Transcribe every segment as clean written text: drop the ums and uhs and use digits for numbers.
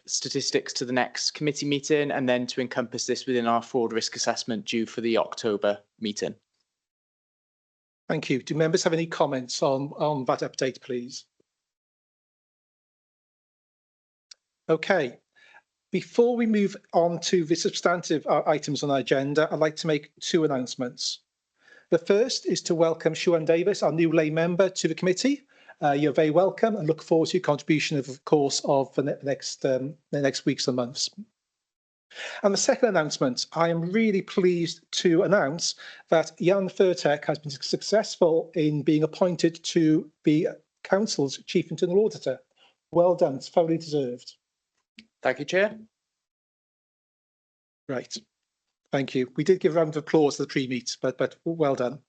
statistics to the next committee meeting, and then to encompass this within our fraud risk assessment due for the October meeting. Thank you. Do members have any comments on that update, please? Okay. Before we move on to the substantive items on our agenda, I'd like to make two announcements. The first is to welcome Siwan Davis, our new lay member, to the committee. You're very welcome and look forward to your contribution over the course of the next weeks and months. And the second announcement, I am really pleased to announce that Jan Furtek has been successful in being appointed to be Council's Chief Internal Auditor. Well done, it's thoroughly deserved. Thank you, Chair. Right, thank you. We did give a round of applause to the pre-meet, but well done.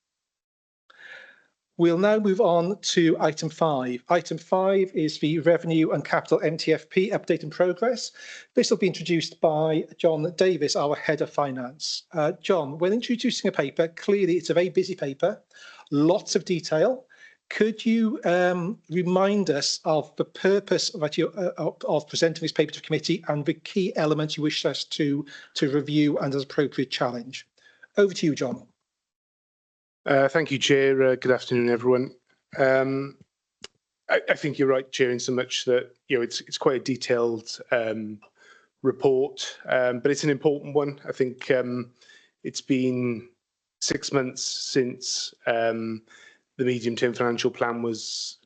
We'll now move on to item 5. Item 5 is the Revenue and Capital MTFP update and progress. This will be introduced by John Davis, our Head of Finance. John, when introducing a paper, clearly it's a very busy paper, lots of detail. Could you remind us of the purpose of presenting this paper to committee and the key elements you wish us to review and as appropriate challenge? Over to you, John. Thank you, Chair. Good afternoon, everyone. I think you're right, Chair, in so much that it's quite a detailed report, but it's an important one. I think it's been 6 months since the medium-term financial plan was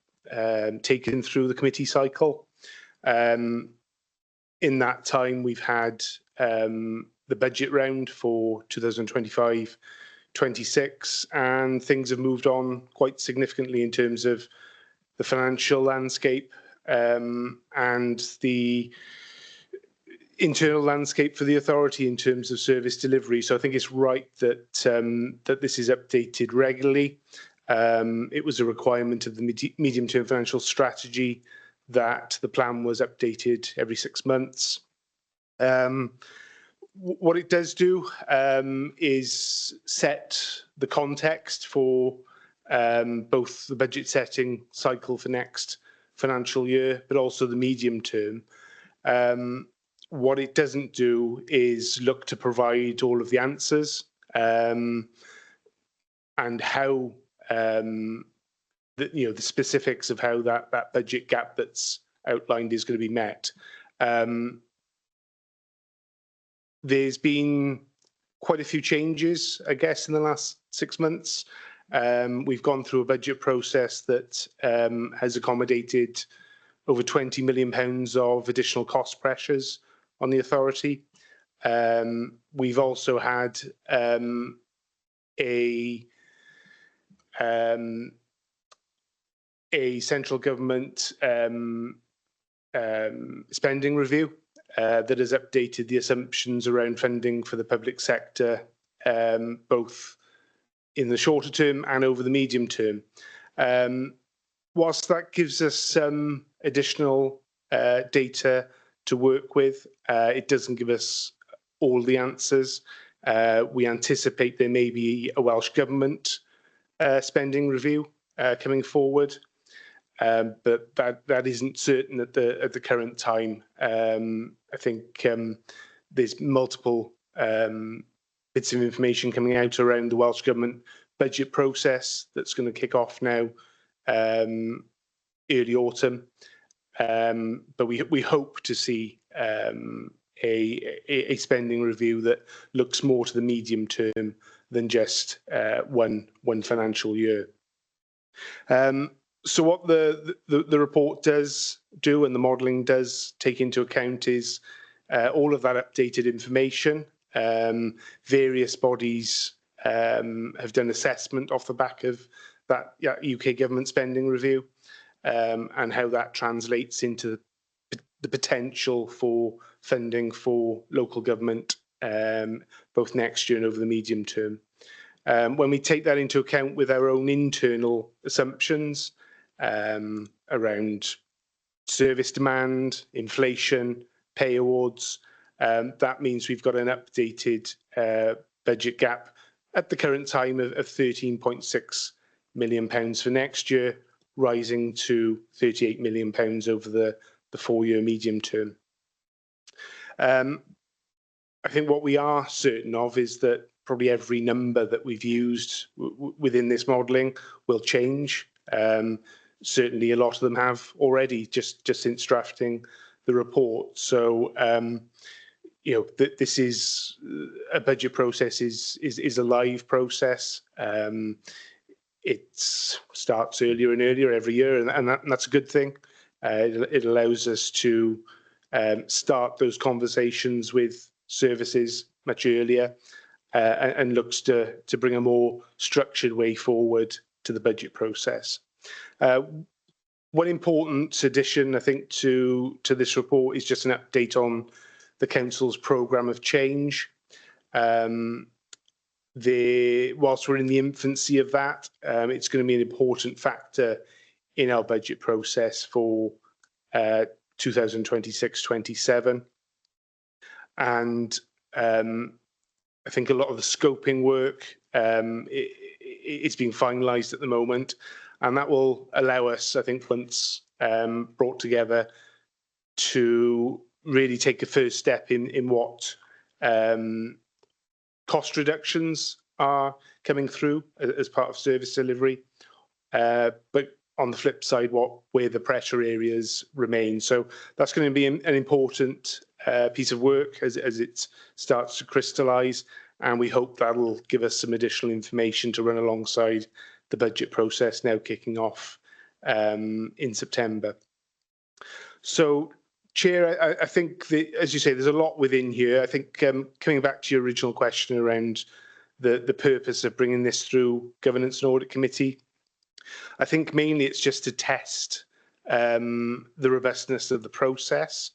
taken through the committee cycle. In that time, we've had the budget round for 2025-26, and things have moved on quite significantly in terms of the financial landscape and the internal landscape for the authority in terms of service delivery. So I think it's right that that this is updated regularly. It was a requirement of the medium-term financial strategy that the plan was updated every 6 months. What it does do is set the context for both the budget setting cycle for next financial year, but also the medium term. What it doesn't do is look to provide all of the answers and how the specifics of how that budget gap that's outlined is going to be met. There's been quite a few changes, I guess, in the last 6 months. We've gone through a budget process that has accommodated over £20 million of additional cost pressures on the authority. We've also had a central government spending review that has updated the assumptions around funding for the public sector, both in the shorter term and over the medium term. Whilst that gives us some additional data to work with, it doesn't give us all the answers. We anticipate there may be a Welsh Government spending review coming forward, but that isn't certain at the current time. I think there's multiple bits of information coming out around the Welsh Government budget process that's going to kick off now early autumn, but we hope to see a spending review that looks more to the medium term than just one financial year. So what the report does do and the modelling does take into account is all of that updated information. Various bodies have done assessment off the back of that UK government spending review and how that translates into the potential for funding for local government both next year and over the medium term. When we take that into account with our own internal assumptions around service demand, inflation, pay awards, that means we've got an updated budget gap at the current time of £13.6 million for next year, rising to £38 million over the 4-year medium term. I think what we are certain of is that probably every number that we've used within this modelling will change. Certainly, a lot of them have already just since drafting the report. So, you know, this is a budget process is a live process. It starts earlier and earlier every year, and that's a good thing. It allows us to start those conversations with services much earlier, and looks to bring a more structured way forward to the budget process. One important addition, I think, to this report is just an update on the council's programme of change. Whilst we're in the infancy of that, it's going to be an important factor in our budget process for 2026-27. And I think a lot of the scoping work it's being finalised at the moment, and that will allow us, I think, once brought together, to really take a first step in what cost reductions are coming through as part of service delivery, but on the flip side, where the pressure areas remain. So that's going to be an important piece of work as it starts to crystallise, and we hope that will give us some additional information to run alongside the budget process now kicking off in September. So, Chair, I think, as you say, there's a lot within here. I think coming back to your original question around the purpose of bringing this through Governance and Audit Committee, I think mainly it's just to test the robustness of the process.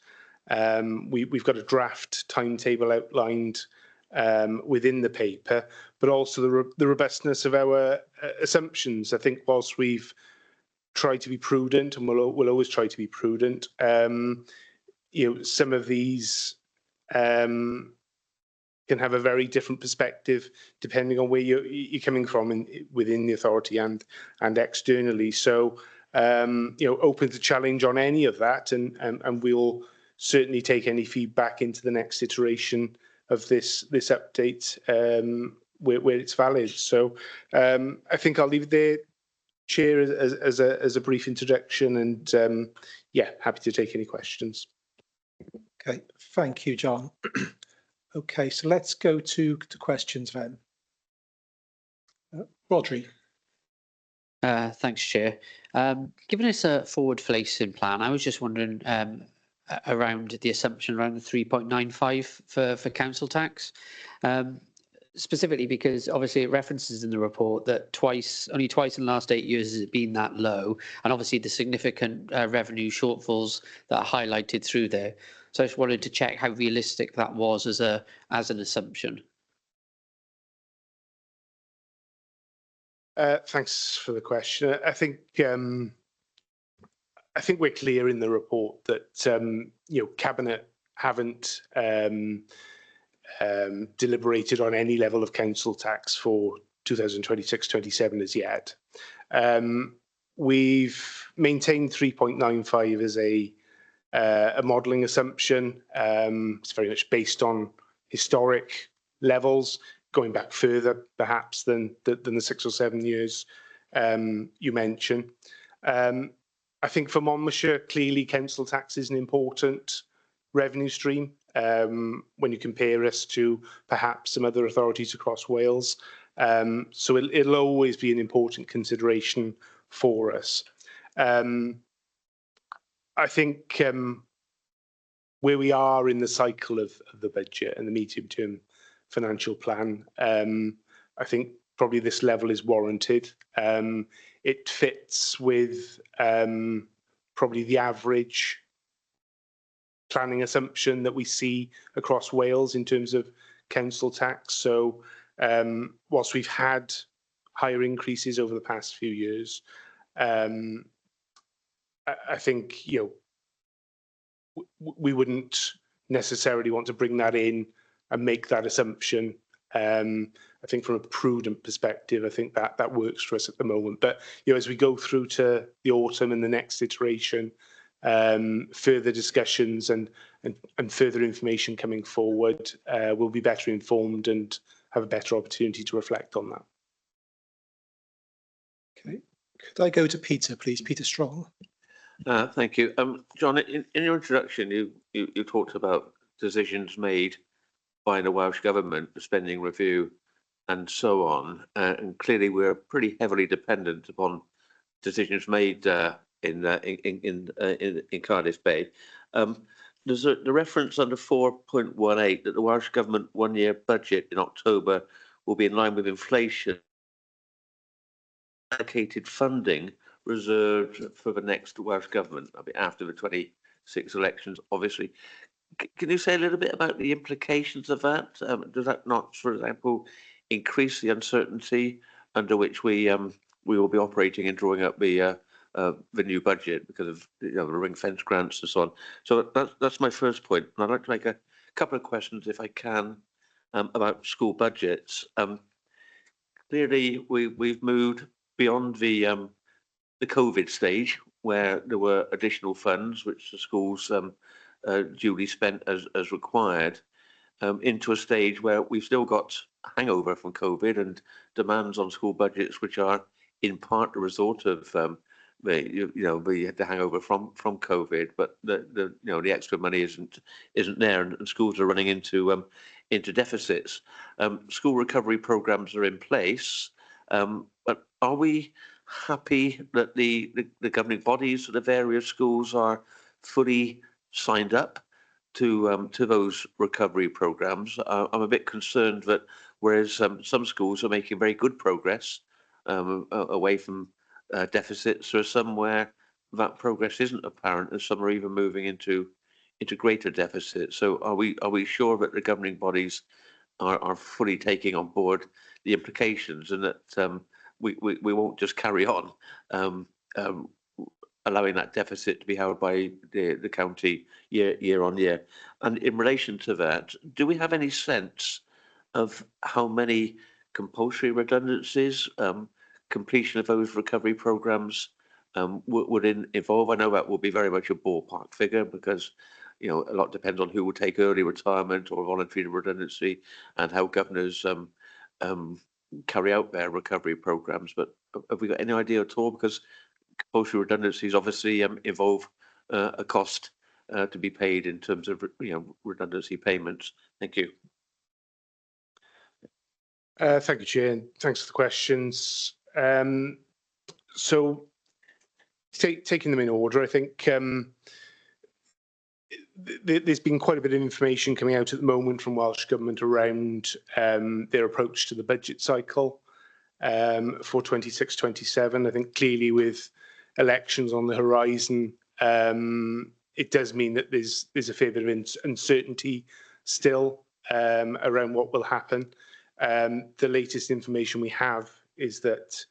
We've got a draft timetable outlined within the paper, but also the robustness of our assumptions. I think whilst we've tried to be prudent, and we'll always try to be prudent, you know, some of these can have a very different perspective depending on where you're coming from within the authority and externally. So, you know, open to challenge on any of that, and we'll certainly take any feedback into the next iteration of this update where it's valid. So, I think I'll leave it there, Chair, as a brief introduction, and yeah, happy to take any questions. Okay, thank you, John. Okay, so let's go to questions then. Rodri. Thanks, Chair. Given it's a forward-facing plan, I was just wondering around the assumption around the 3.95 for council tax, specifically because obviously it references in the report that only twice in the last 8 years has it been that low, and obviously the significant revenue shortfalls that are highlighted through there. So I just wanted to check how realistic that was as an assumption. Thanks for the question. I think we're clear in the report that you know, Cabinet haven't deliberated on any level of council tax for 2026-27 as yet. We've maintained 3.95 as a modelling assumption. It's very much based on historic levels, going back further perhaps than the 6 or 7 years you mentioned. I think for Monmouthshire, clearly council tax is an important revenue stream when you compare us to perhaps some other authorities across Wales. So it'll always be an important consideration for us. I think where we are in the cycle of the budget and the medium-term financial plan, I think probably this level is warranted. It fits with probably the average planning assumption that we see across Wales in terms of council tax. So whilst we've had higher increases over the past few years, I think, you know, we wouldn't necessarily want to bring that in and make that assumption. I think from a prudent perspective, I think that works for us at the moment. But, you know, as we go through to the autumn and the next iteration, further discussions and further information coming forward, we'll be better informed and have a better opportunity to reflect on that. Okay. Could I go to Peter, please? Peter Strong. Thank you. John, in your introduction, you talked about decisions made by the Welsh Government, the spending review and so on. And clearly we're pretty heavily dependent upon decisions made in Cardiff Bay. There's the reference under 4.18 that the Welsh Government one-year budget in October will be in line with inflation. Allocated funding reserved for the next Welsh Government, I mean, after the 26 elections, obviously. Can you say a little bit about the implications of that? Does that not, for example, increase the uncertainty under which we will be operating and drawing up the new budget because of the ring fence grants and so on? So that's my first point. And I'd like to make a couple of questions, if I can, about school budgets. Clearly, we've moved beyond the COVID stage, where there were additional funds which the schools duly spent as required, into a stage where we've still got hangover from COVID and demands on school budgets which are in part the result of the hangover from COVID, but the extra money isn't there, and schools are running into deficits. School recovery programs are in place, but are we happy that the governing bodies of the various schools are fully signed up to those recovery programs? I'm a bit concerned that whereas some schools are making very good progress away from deficits, there are some where that progress isn't apparent, and some are even moving into greater deficits. So are we sure that the governing bodies are fully taking on board the implications, and that we won't just carry on allowing that deficit to be held by the county year on year? And in relation to that, do we have any sense of how many compulsory redundancies completion of those recovery programs would involve? I know that will be very much a ballpark figure, because a lot depends on who will take early retirement or voluntary redundancy, and how governors carry out their recovery programs. But have we got any idea at all? Because compulsory redundancies obviously involve a cost to be paid in terms of redundancy payments. Thank you. Thank you, Chair, and thanks for the questions. So, taking them in order, I think there's been quite a bit of information coming out at the moment from Welsh Government around their approach to the budget cycle for 26-27. I think clearly with elections on the horizon, it does mean that there's a fair bit of uncertainty still around what will happen. The latest information we have is that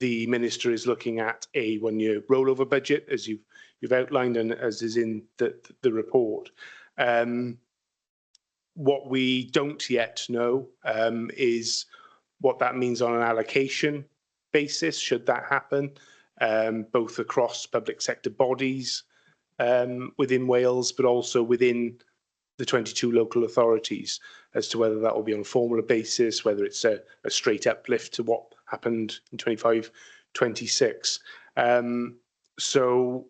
the Minister is looking at a one-year rollover budget, as you've outlined, and as is in the report. What we don't yet know is what that means on an allocation basis, should that happen, both across public sector bodies within Wales, but also within the 22 local authorities, as to whether that will be on a formula basis, whether it's a straight uplift to what happened in 25-26. So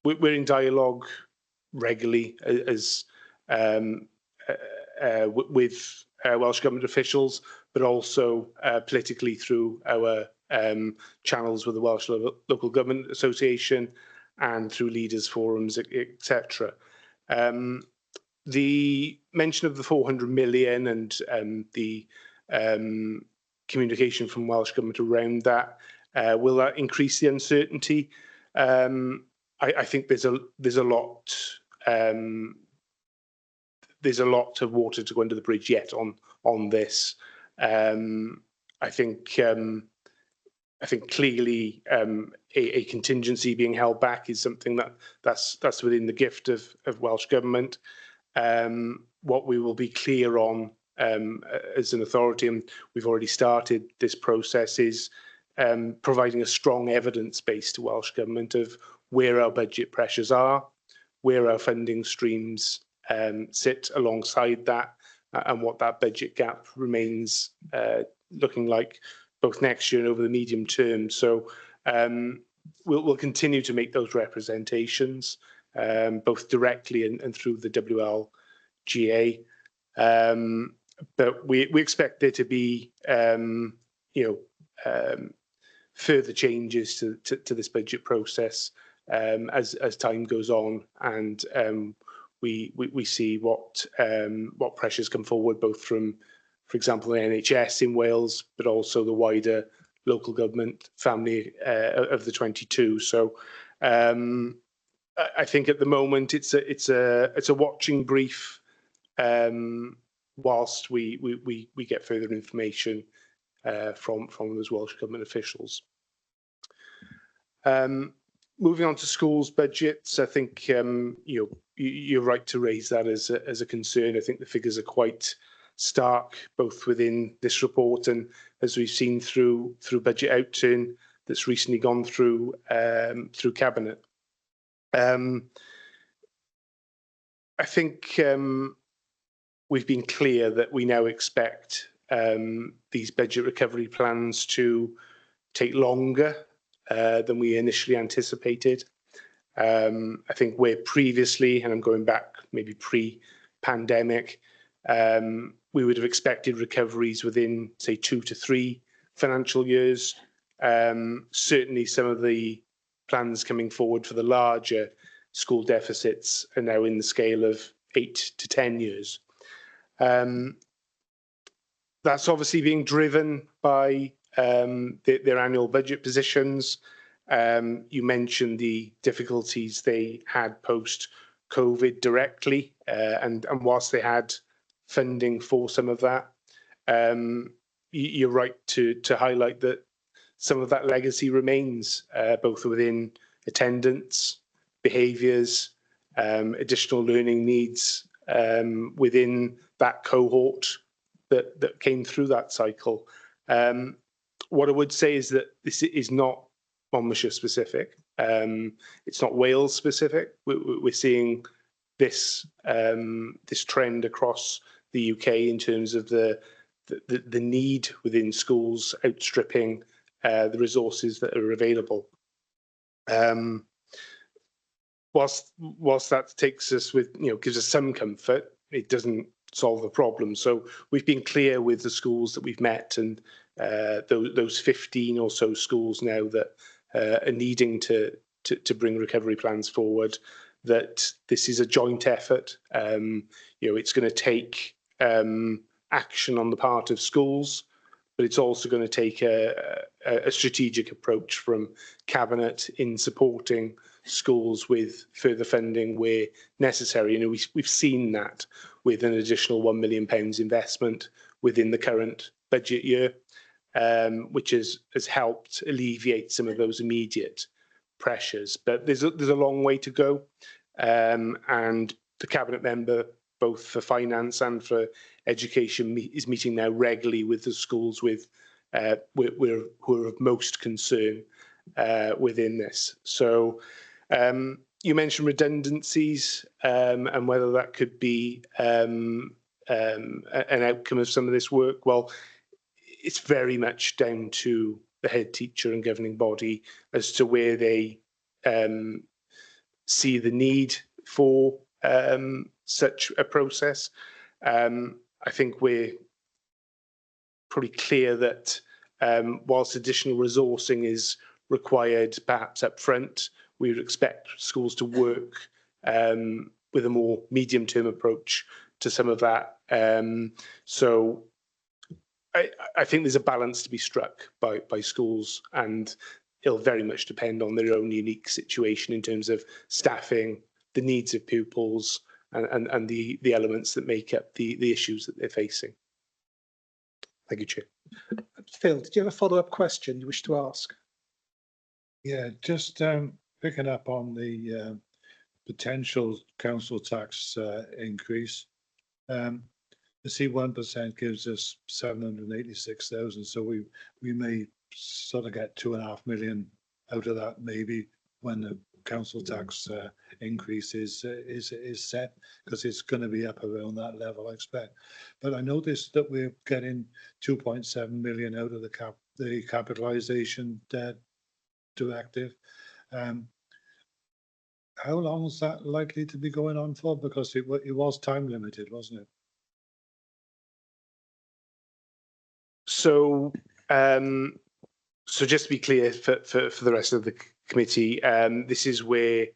we're in dialogue regularly as with Welsh Government officials, but also politically through our channels with the Welsh Local Government Association and through leaders forums, etc. The mention of the 400 million and the communication from Welsh Government around that, will that increase the uncertainty? I think there's a lot of water to go under the bridge yet on this. I think clearly a contingency being held back is something that's within the gift of Welsh Government. What we will be clear on as an authority, and we've already started this process, is providing a strong evidence base to Welsh Government of where our budget pressures are, where our funding streams sit alongside that, and what that budget gap remains looking like both next year and over the medium term. So we'll continue to make those representations, both directly and through the WLGA. But we expect there to be, further changes to this budget process as time goes on, and we see what pressures come forward, both from, for example, the NHS in Wales, but also the wider local government family of the 22. So I think at the moment it's a watching brief whilst we get further information from those Welsh Government officials. Moving on to schools budgets, I think you're right to raise that as a concern. I think the figures are quite stark, both within this report and as we've seen through budget outturn that's recently gone through cabinet. I think we've been clear that we now expect these budget recovery plans to take longer than we initially anticipated. I think where previously, and I'm going back maybe pre-pandemic, we would have expected recoveries within, say, 2 to 3 financial years. Certainly some of the plans coming forward for the larger school deficits are now in the scale of 8 to 10 years. That's obviously being driven by their annual budget positions. You mentioned the difficulties they had post-COVID directly, and whilst they had funding for some of that, you're right to highlight that some of that legacy remains, both within attendance, behaviours, additional learning needs within that cohort that came through that cycle. What I would say is that this is not Monmouthshire specific. It's not Wales specific. We're seeing this trend across the UK in terms of the need within schools outstripping the resources that are available. Whilst that takes us gives us some comfort, it doesn't solve the problem. So we've been clear with the schools that we've met, and those 15 or so schools now that are needing to bring recovery plans forward, that this is a joint effort. It's going to take action on the part of schools, but it's also going to take a strategic approach from Cabinet in supporting schools with further funding where necessary. We've seen that with an additional £1 million investment within the current budget year, which has helped alleviate some of those immediate pressures. But there's a long way to go, and the Cabinet member, both for finance and for education, is meeting now regularly with the schools who are of most concern within this. So you mentioned redundancies and whether that could be an outcome of some of this work. Well, it's very much down to the head teacher and governing body as to where they see the need for such a process. I think we're pretty clear that whilst additional resourcing is required perhaps up front, we would expect schools to work with a more medium-term approach to some of that. So I think there's a balance to be struck by schools, and it'll very much depend on their own unique situation in terms of staffing, the needs of pupils, and the elements that make up the issues that they're facing. Thank you, Chair. Phil, did you have a follow-up question you wish to ask? Yeah, just picking up on the potential council tax increase. The C1% gives us 786,000, so we may sort of get 2.5 million out of that maybe when the council tax increase is set, because it's going to be up around that level, I expect. But I noticed that we're getting 2.7 million out of the capitalisation directive. How long is that likely to be going on for? Because it was time limited, wasn't it? So, so just to be clear for the rest of the committee, this is where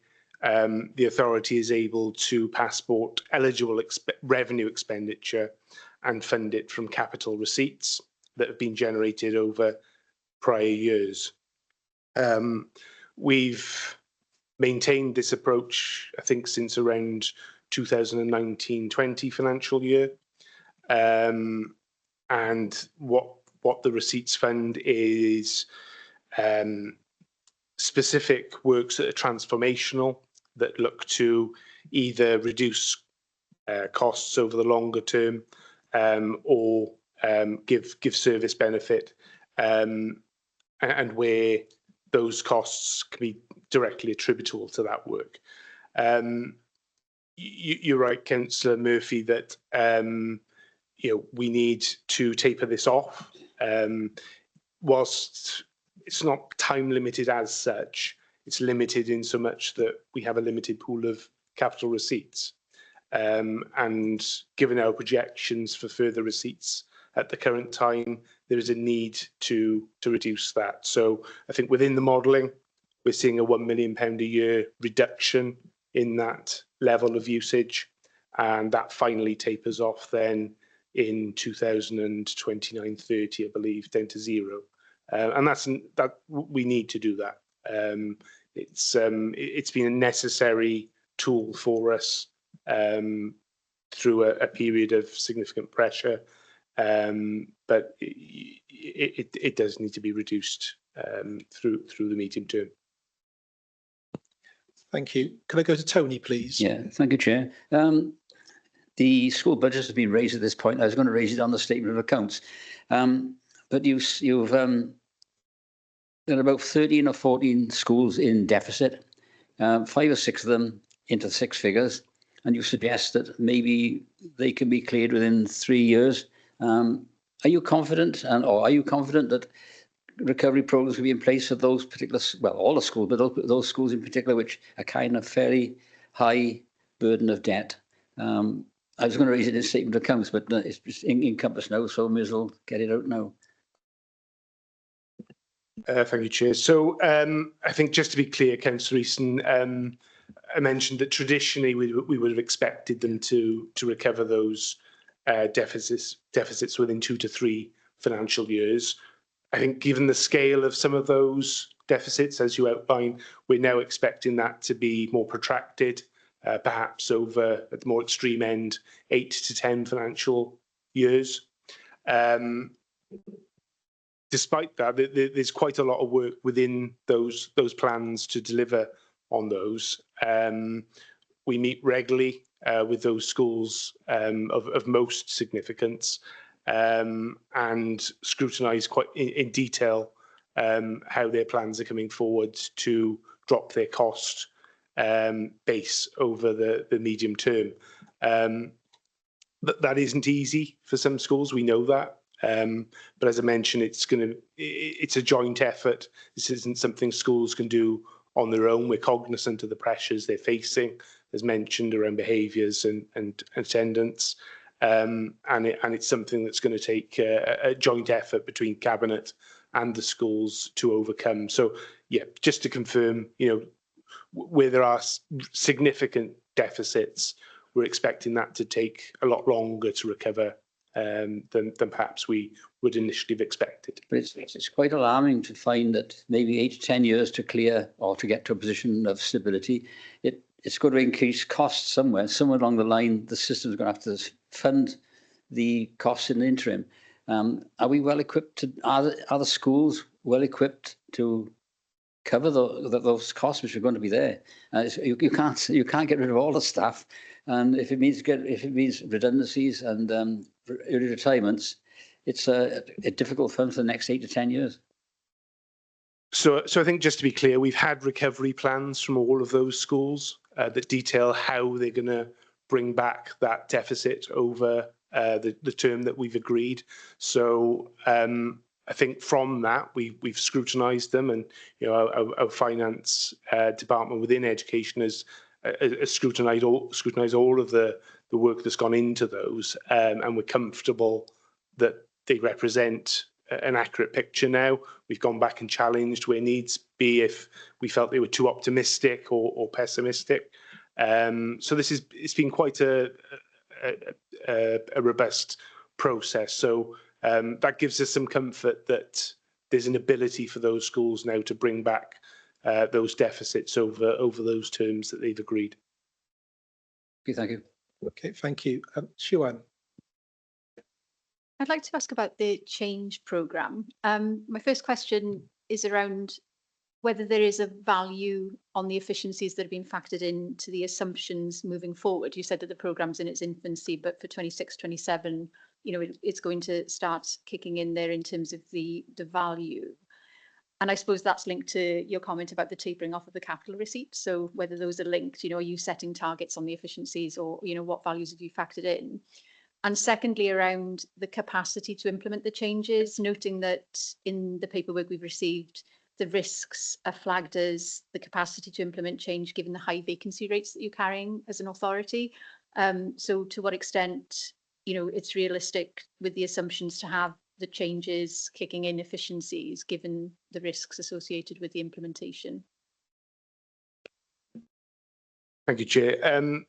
the authority is able to passport eligible revenue expenditure and fund it from capital receipts that have been generated over prior years. We've maintained this approach, I think, since around 2019-20 financial year. And what the receipts fund is specific works that are transformational, that look to either reduce costs over the longer term or give service benefit, and where those costs can be directly attributable to that work. You're right, Councillor Murphy, that we need to taper this off. Whilst it's not time limited as such, it's limited in so much that we have a limited pool of capital receipts. And given our projections for further receipts at the current time, there is a need to reduce that. So I think within the modelling, we're seeing a £1 million a year reduction in that level of usage, and that finally tapers off then in 2029-30, I believe, down to zero. And that we need to do that. It's been a necessary tool for us through a period of significant pressure, but it does need to be reduced through the medium term. Thank you. Can I go to Tony, please? Yeah, thank you, Chair. The school budget has been raised at this point. I was going to raise it on the statement of accounts, but you've got about 13 or 14 schools in deficit, 5 or 6 of them into 6 figures, and you suggest that maybe they can be cleared within 3 years. Are you confident, or are you confident that recovery programs will be in place for those particular, well, all the schools, but those schools in particular which are kind of fairly high burden of debt? I was going to raise it in statement of accounts, but it's encompassed now, so I may as well get it out now. Thank you, Chair. So I think just to be clear, Councillor Easton, I mentioned that traditionally we would have expected them to recover those deficits within 2 to 3 financial years. I think given the scale of some of those deficits, as you outline, we're now expecting that to be more protracted, perhaps over, at the more extreme end, 8 to 10 financial years. Despite that, there's quite a lot of work within those plans to deliver on those. We meet regularly with those schools of most significance and scrutinise quite in detail how their plans are coming forward to drop their cost base over the medium term. That isn't easy for some schools, we know that. But as I mentioned, it's a joint effort. This isn't something schools can do on their own. We're cognizant of the pressures they're facing, as mentioned, around behaviours and attendance. And it's something that's going to take a joint effort between Cabinet and the schools to overcome. So, yeah, just to confirm, where there are significant deficits, we're expecting that to take a lot longer to recover than perhaps we would initially have expected. But it's quite alarming to find that maybe 8 to 10 years to clear or to get to a position of stability, it's going to increase costs somewhere. Somewhere along the line, the system's going to have to fund the costs in the interim. Are we well equipped? Are the schools well equipped to cover those costs which are going to be there? You can't get rid of all the staff, and if it means redundancies and early retirements, it's a difficult fund for the next 8 to 10 years. So I think just to be clear, we've had recovery plans from all of those schools that detail how they're going to bring back that deficit over the term that we've agreed. So I think from that we've scrutinised them, and our finance department within education has scrutinised all of the work that's gone into those, and we're comfortable that they represent an accurate picture now. We've gone back and challenged where needs be if we felt they were too optimistic or pessimistic. So it's been quite a robust process. So that gives us some comfort that there's an ability for those schools now to bring back those deficits over those terms that they've agreed. Okay, thank you. Okay, thank you. Siwan. I'd like to ask about the change programme. My first question is around whether there is a value on the efficiencies that have been factored into the assumptions moving forward. You said that the programme's in its infancy, but for 26, 27, it's going to start kicking in there in terms of the value. And I suppose that's linked to your comment about the tapering off of the capital receipt. So whether those are linked, are you setting targets on the efficiencies, or, what values have you factored in? And secondly, around the capacity to implement the changes, noting that in the paperwork we've received, the risks are flagged as the capacity to implement change given the high vacancy rates that you're carrying as an authority. So to what extent, it's realistic with the assumptions to have the changes kicking in efficiencies given the risks associated with the implementation? Thank you, Chair.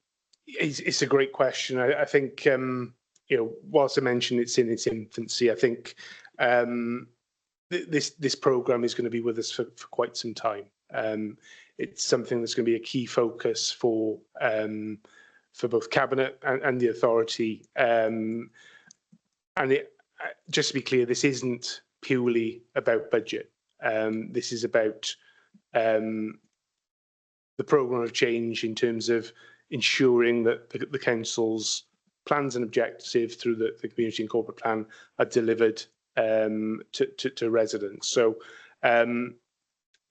It's a great question. I think, whilst I mentioned it's in its infancy, I think this programme is going to be with us for quite some time. It's something that's going to be a key focus for both Cabinet and the authority. Just to be clear, this isn't purely about budget. This is about the programme of change in terms of ensuring that the council's plans and objectives through the community and corporate plan are delivered to residents. So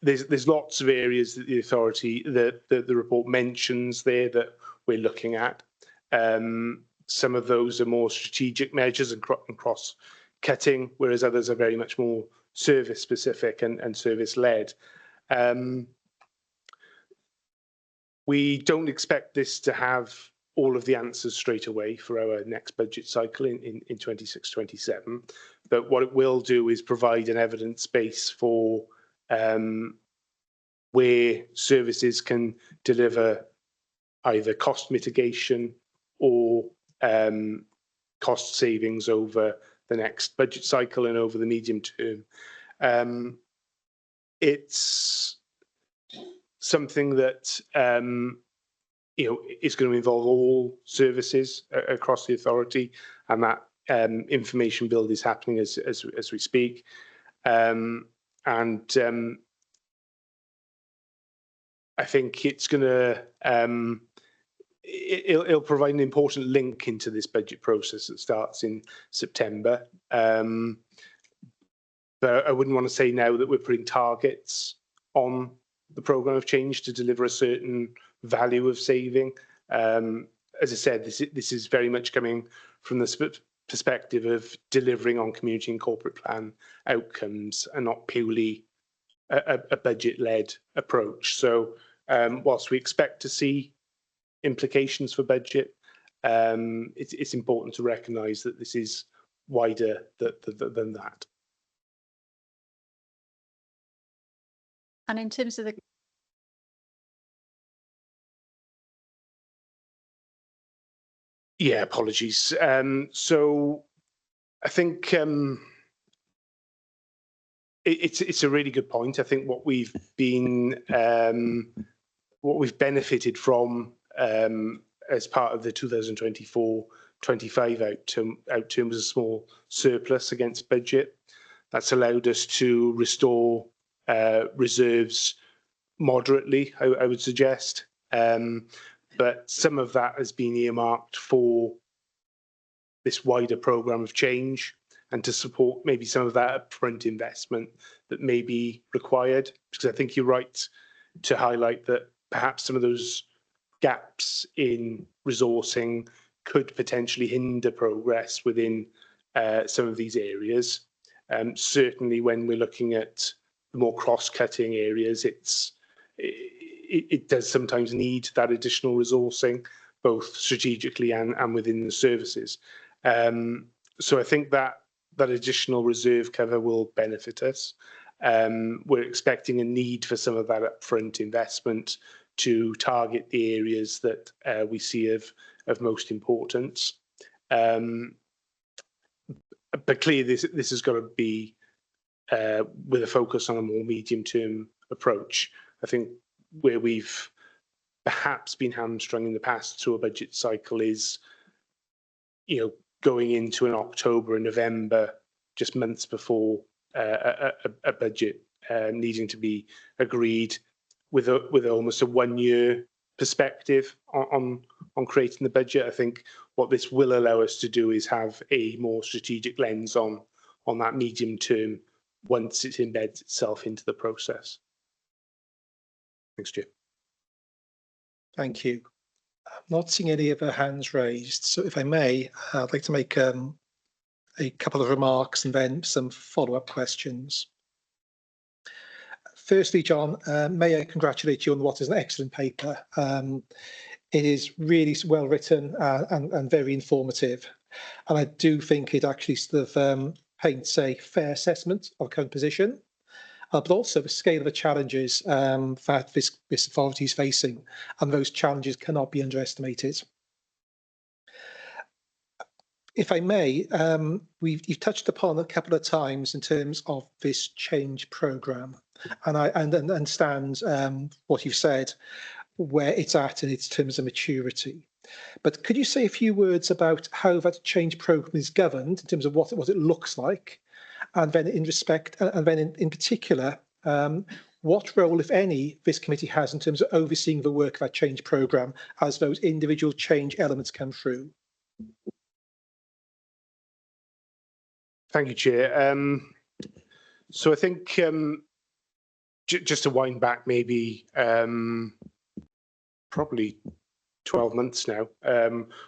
there's lots of areas that the authority, the report mentions there that we're looking at. Some of those are more strategic measures and cross-cutting, whereas others are very much more service-specific and service-led. We don't expect this to have all of the answers straight away for our next budget cycle in 26-27, but what it will do is provide an evidence base for where services can deliver either cost mitigation or cost savings over the next budget cycle and over the medium term. It's something that is going to involve all services across the authority, and that information build is happening as we speak. I think it's going to it'll provide an important link into this budget process that starts in September. But I wouldn't want to say now that we're putting targets on the programme of change to deliver a certain value of saving. As I said, this is very much coming from the perspective of delivering on community and corporate plan outcomes and not purely a budget-led approach. So whilst we expect to see implications for budget, it's important to recognise that this is wider than that. And in terms of the apologies. So I think it's a really good point. I think what we've benefited from as part of the 2024-25 outturn was a small surplus against budget. That's allowed us to restore reserves moderately, I would suggest. But some of that has been earmarked for this wider programme of change, and to support maybe some of that upfront investment that may be required. Because I think you're right to highlight that perhaps some of those gaps in resourcing could potentially hinder progress within some of these areas. Certainly when we're looking at the more cross-cutting areas, it does sometimes need that additional resourcing, both strategically and within the services. So I think that additional reserve cover will benefit us. We're expecting a need for some of that upfront investment to target the areas that we see of most importance. But clearly, this has got to be with a focus on a more medium-term approach. I think where we've perhaps been hamstrung in the past through a budget cycle is, going into an October and November, just months before a budget needing to be agreed, with almost a 1 year perspective on creating the budget. I think what this will allow us to do is have a more strategic lens on that medium term once it embeds itself into the process. Thanks, Chair. Thank you. I'm not seeing any other hands raised, so if I may, I'd like to make a couple of remarks and then some follow-up questions. Firstly, John, may I congratulate you on what is an excellent paper. It is really well written and very informative, and I do think it actually sort of paints a fair assessment of current position, but also the scale of the challenges that this authority is facing, and those challenges cannot be underestimated. If I may, you've touched upon a couple of times in terms of this change programme, and I understand what you've said, where it's at in its terms of maturity. But could you say a few words about how that change programme is governed in terms of what it looks like, and then in particular, what role, if any, this committee has in terms of overseeing the work of that change programme as those individual change elements come through? Thank you, Chair. So I think just to wind back maybe probably 12 months now,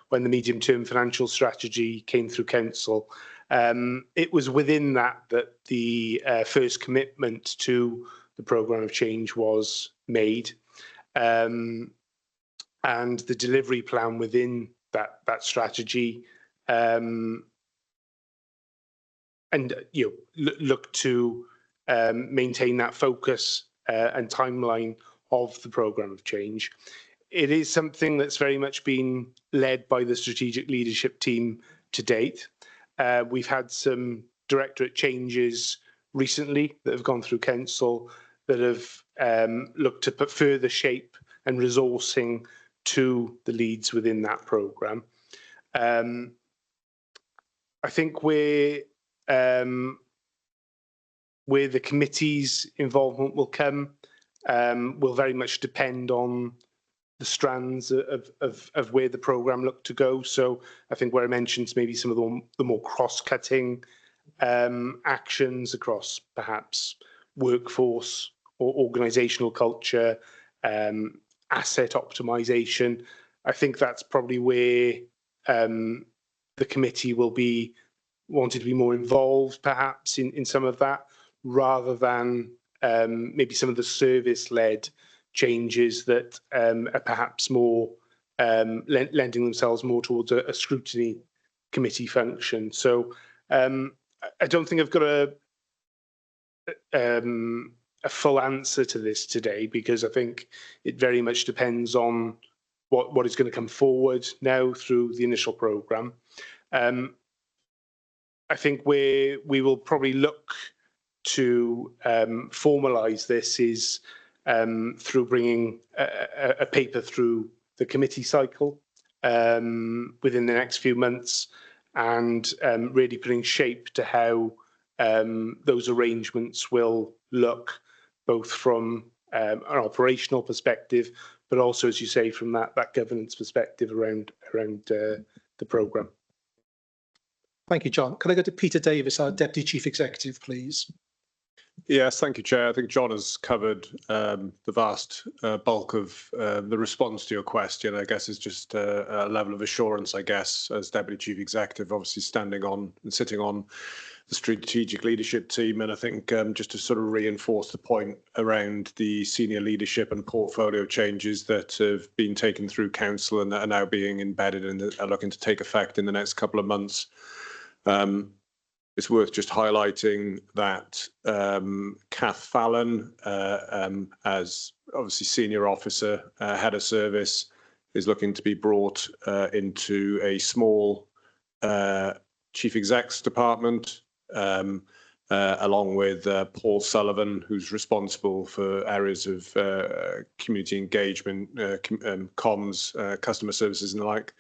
when the medium-term financial strategy came through Council, it was within that the first commitment to the programme of change was made, and the delivery plan within that strategy and look to maintain that focus and timeline of the programme of change. It is something that's very much been led by the strategic leadership team to date. We've had some directorate changes recently that have gone through Council that have looked to put further shape and resourcing to the leads within that programme. I think where the committee's involvement will come will very much depend on the strands of where the programme looked to go. So I think where I mentioned maybe some of the more cross-cutting actions across perhaps workforce or organisational culture, asset optimisation, I think that's probably where the committee will be wanted to be more involved perhaps in some of that, rather than maybe some of the service-led changes that are perhaps more lending themselves more towards a scrutiny committee function. So I don't think I've got a full answer to this today, because I think it very much depends on what is going to come forward now through the initial programme. I think where we will probably look to formalise this is through bringing a paper through the committee cycle within the next few months, and really putting shape to how those arrangements will look, both from an operational perspective, but also, as you say, from that governance perspective around the programme. Thank you, John. Can I go to Peter Davis, our Deputy Chief Executive, please? Yes, thank you, Chair. I think John has covered the vast bulk of the response to your question. I guess it's just a level of assurance, I guess, as Deputy Chief Executive, obviously standing on and sitting on the strategic leadership team. And I think just to sort of reinforce the point around the senior leadership and portfolio changes that have been taken through council and are now being embedded and are looking to take effect in the next couple of months. It's worth just highlighting that Kath Fallon, as obviously senior officer, head of service, is looking to be brought into a small chief exec's department, along with Paul Sullivan, who's responsible for areas of community engagement, comms, customer services and the like.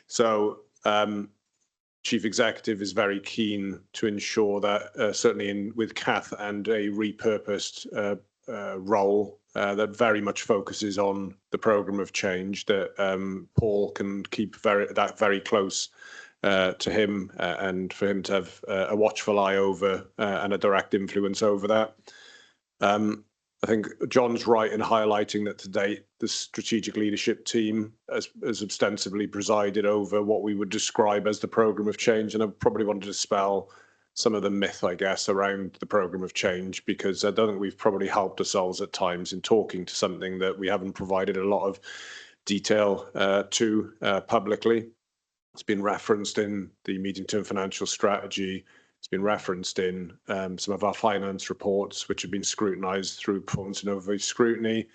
So Chief Executive is very keen to ensure that certainly with Kath and a repurposed role that very much focuses on the programme of change, that Paul can keep that very close to him and for him to have a watchful eye over and a direct influence over that. I think John's right in highlighting that to date, the strategic leadership team has ostensibly presided over what we would describe as the programme of change. And I probably want to dispel some of the myth, I guess, around the programme of change, because I don't think we've probably helped ourselves at times in talking to something that we haven't provided a lot of detail to publicly. It's been referenced in the medium-term financial strategy. It's been referenced in some of our finance reports, which have been scrutinised through performance and overview scrutiny.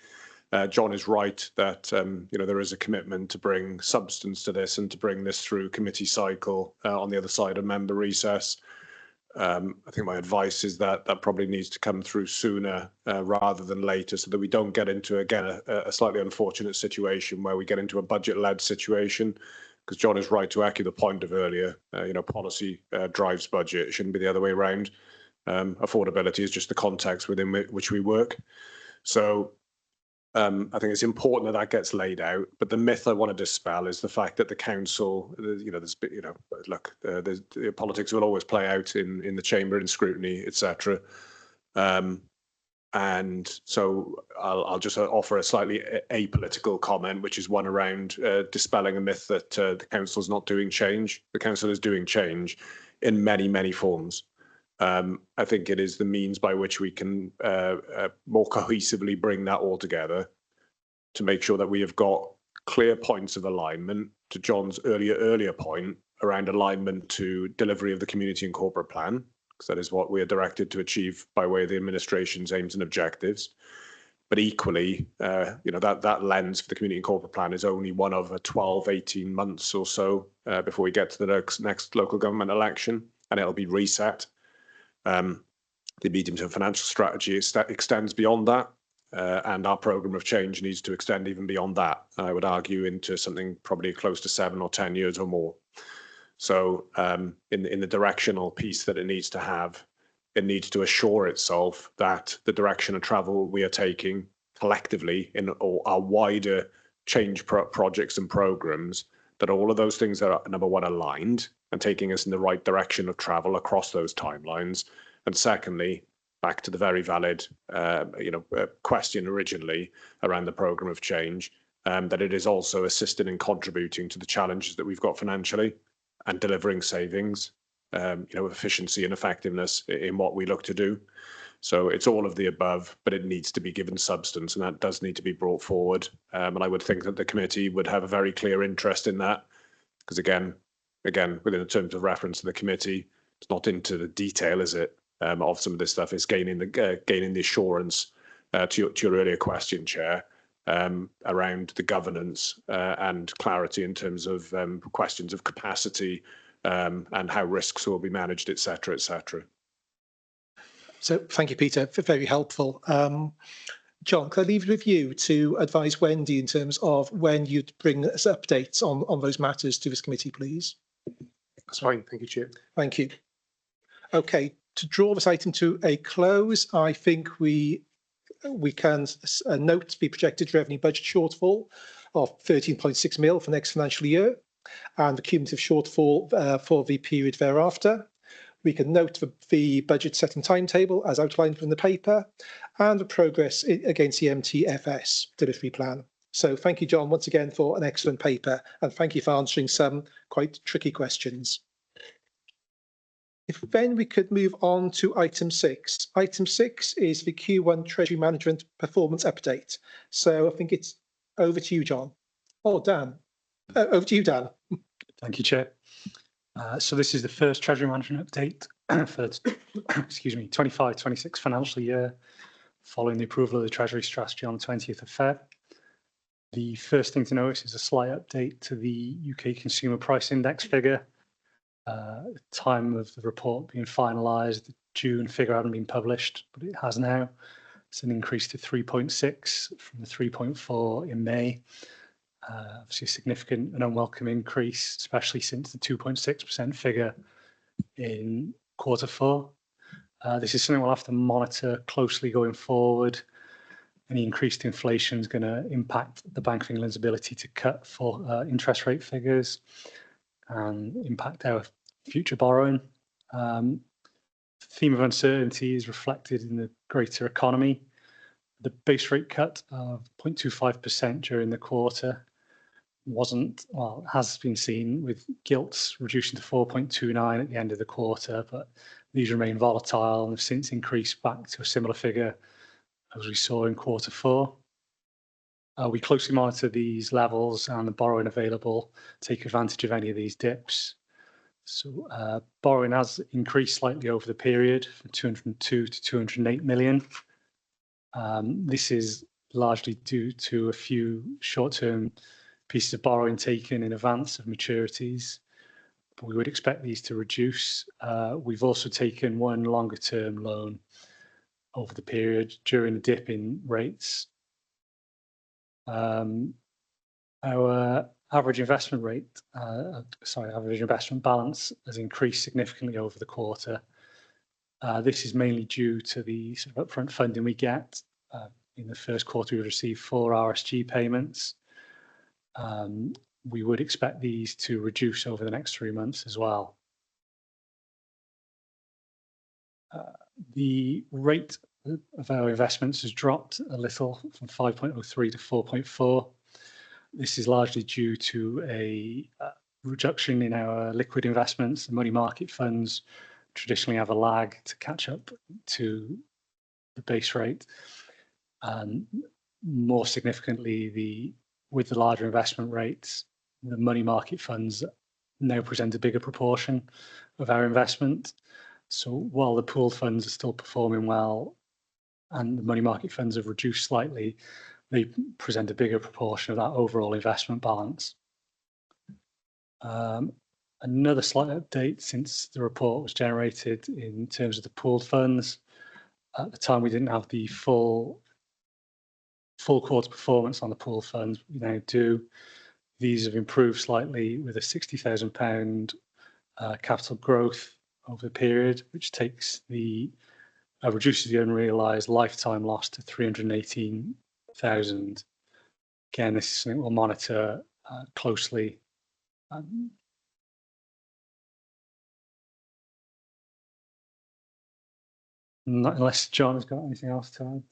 John is right that there is a commitment to bring substance to this and to bring this through committee cycle on the other side of member recess. I think my advice is that that probably needs to come through sooner rather than later, so that we don't get into, again, a slightly unfortunate situation where we get into a budget-led situation. Because John is right to echo the point of earlier, policy drives budget. It shouldn't be the other way around. Affordability is just the context within which we work. So I think it's important that gets laid out. But the myth I want to dispel is the fact that the council, politics will always play out in the chamber, in scrutiny, etc. And so I'll just offer a slightly apolitical comment, which is one around dispelling a myth that the council is not doing change. The council is doing change in many, many forms. I think it is the means by which we can more cohesively bring that all together to make sure that we have got clear points of alignment, to John's earlier point around alignment to delivery of the community and corporate plan, because that is what we are directed to achieve by way of the administration's aims and objectives. But equally, that lens for the community and corporate plan is only one of a 12, 18 months or so before we get to the next local government election, and it'll be reset. The medium-term financial strategy extends beyond that, and our programme of change needs to extend even beyond that. I would argue into something probably close to 7 or 10 years or more. So in the directional piece that it needs to have, it needs to assure itself that the direction of travel we are taking collectively in our wider change projects and programmes, that all of those things are, number one, aligned and taking us in the right direction of travel across those timelines. And secondly, back to the very valid question originally around the programme of change, that it is also assisting and contributing to the challenges that we've got financially, and delivering savings, efficiency and effectiveness in what we look to do. So it's all of the above, but it needs to be given substance, and that does need to be brought forward. And I would think that the committee would have a very clear interest in that, because again, within the terms of reference to the committee, it's not into the detail, is it, of some of this stuff. It's gaining the assurance to your earlier question, Chair, around the governance and clarity in terms of questions of capacity and how risks will be managed, etc., etc. So thank you, Peter, very helpful. John, can I leave it with you to advise Wendy in terms of when you'd bring us updates on those matters to this committee, please? That's fine. Thank you, Chair. Thank you. Okay, to draw this item to a close, I think we can note the projected revenue budget shortfall of 13.6 mil for next financial year. and the cumulative shortfall for the period thereafter. We can note the budget setting timetable as outlined from the paper and the progress against the MTFS delivery plan. So thank you, John, once again for an excellent paper, and thank you for answering some quite tricky questions. If then we could move on to item 6. Item 6 is the Q1 Treasury Management Performance Update. So I think it's over to you, John. Oh, Dan. Over to you, Dan. Thank you, Chair. So this is the first Treasury Management Update for the 25-26 financial year, following the approval of the Treasury Strategy on the 20th of Feb. The first thing to notice is a slight update to the UK Consumer Price Index figure. At the time of the report being finalised, the June figure hadn't been published, but it has now. It's an increase to 3.6 from the 3.4 in May. Obviously a significant and unwelcome increase, especially since the 2.6% figure in Q4. This is something we'll have to monitor closely going forward. Any increased inflation is going to impact the Bank of England's ability to cut for interest rate figures and impact our future borrowing. The theme of uncertainty is reflected in the greater economy. The base rate cut of 0.25% during the quarter has been seen, with gilts reducing to 4.29 at the end of the quarter, but these remain volatile and have since increased back to a similar figure as we saw in Q4. We closely monitor these levels and the borrowing available, take advantage of any of these dips. So borrowing has increased slightly over the period from 202 to 208 million. This is largely due to a few short-term pieces of borrowing taken in advance of maturities, but we would expect these to reduce. We've also taken one longer-term loan over the period during the dip in rates. Our average investment balance has increased significantly over the quarter. This is mainly due to the sort of upfront funding we get. In the first quarter, we received 4 RSG payments. We would expect these to reduce over the next 3 months as well. The rate of our investments has dropped a little from 5.03 to 4.4. This is largely due to a reduction in our liquid investments. The money market funds traditionally have a lag to catch up to the base rate. And more significantly, with the larger investment rates, the money market funds now present a bigger proportion of our investment. So while the pooled funds are still performing well and the money market funds have reduced slightly, they present a bigger proportion of that overall investment balance. Another slight update since the report was generated in terms of the pooled funds. At the time, we didn't have the full quarter performance on the pooled funds. We now do. These have improved slightly with a £60,000 capital growth over the period, which reduces the unrealised lifetime loss to 318,000. Again, this is something we'll monitor closely. Not unless John has got anything else to add.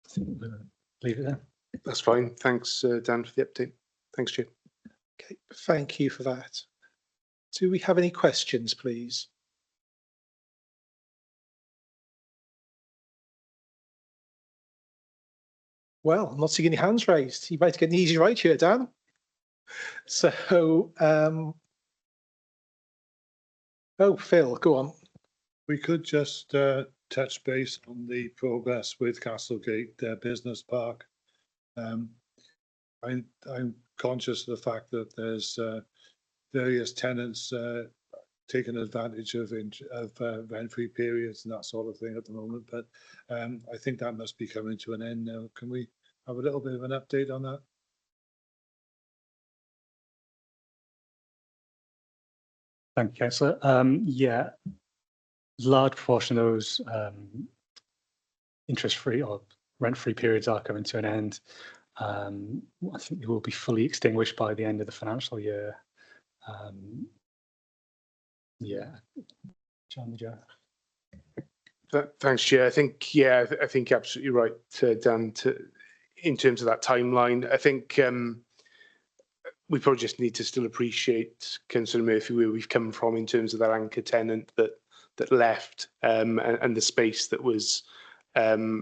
I think we're going to leave it there. That's fine. Thanks, Dan, for the update. Thanks, Chair. Okay, thank you for that. Do we have any questions, please? Well, I'm not seeing any hands raised. You might get an easy right here, Dan. So, Phil, go on. We could just touch base on the progress with Castlegate Business Park. I'm conscious of the fact that there's various tenants taking advantage of rent-free periods and that sort of thing at the moment, but I think that must be coming to an end now. Can we have a little bit of an update on that? Thank you, Councillor. Yeah, large proportion of those interest-free or rent-free periods are coming to an end. I think they will be fully extinguished by the end of the financial year Yeah, John, Joe. Thanks, Chair. I think, yeah, I think you're absolutely right, Dan, in terms of that timeline. I think we probably just need to still appreciate, Councillor Murphy, where we've come from in terms of that anchor tenant that left and the space that was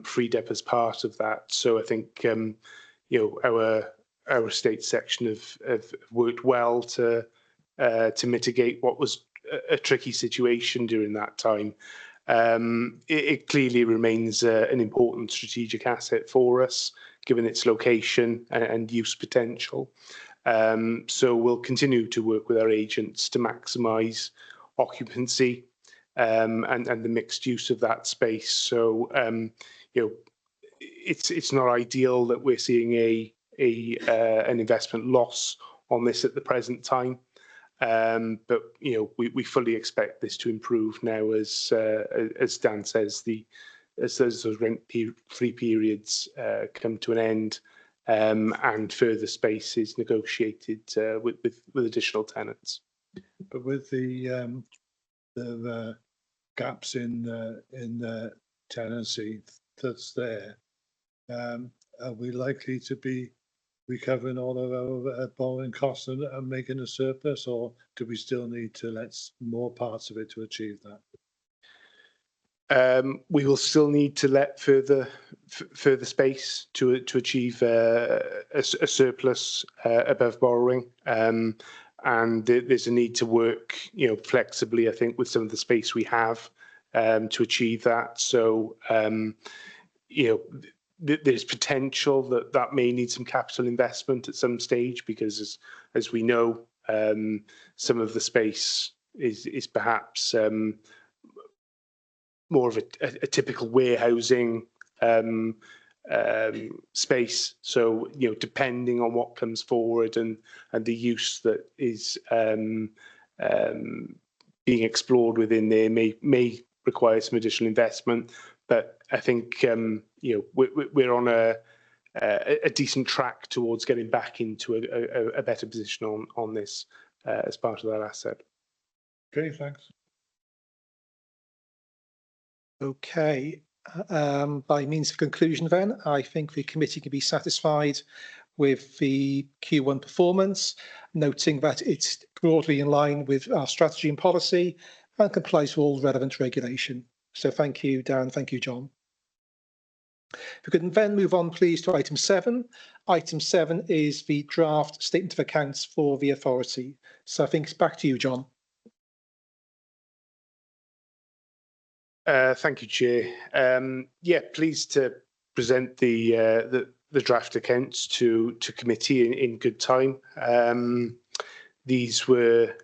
freed up as part of that. So I think, you know, our estate section have worked well to mitigate what was a tricky situation during that time. It clearly remains an important strategic asset for us, given its location and use potential. So we'll continue to work with our agents to maximise occupancy and the mixed use of that space. So you know, it's not ideal that we're seeing an investment loss on this at the present time. But you know, we fully expect this to improve now, as Dan says, as those rent-free periods come to an end, and further space is negotiated with additional tenants. But with the gaps in the tenancy that's there, are we likely to be recovering all of our borrowing costs and making a surplus, or do we still need to let more parts of it to achieve that? We will still need to let further space to achieve a surplus above borrowing, and there's a need to work, you know, flexibly, I think, with some of the space we have to achieve that. So you know, there's potential that may need some capital investment at some stage, because as we know, some of the space is perhaps more of a typical warehousing space. So, you know, depending on what comes forward and the use that is being explored within there may require some additional investment. But I think you know, we're on a decent track towards getting back into a better position on this as part of that asset. Okay, thanks. Okay, by means of conclusion then, I think the committee can be satisfied with the Q1 performance, noting that it's broadly in line with our strategy and policy and complies with all relevant regulation. So thank you, Dan. Thank you, John. If we could then move on, please, to item 7. Item 7 is the draft statement of accounts for the authority. So I think it's back to you, John. Thank you, Chair. Yeah, pleased to present the draft accounts to committee in good time. These were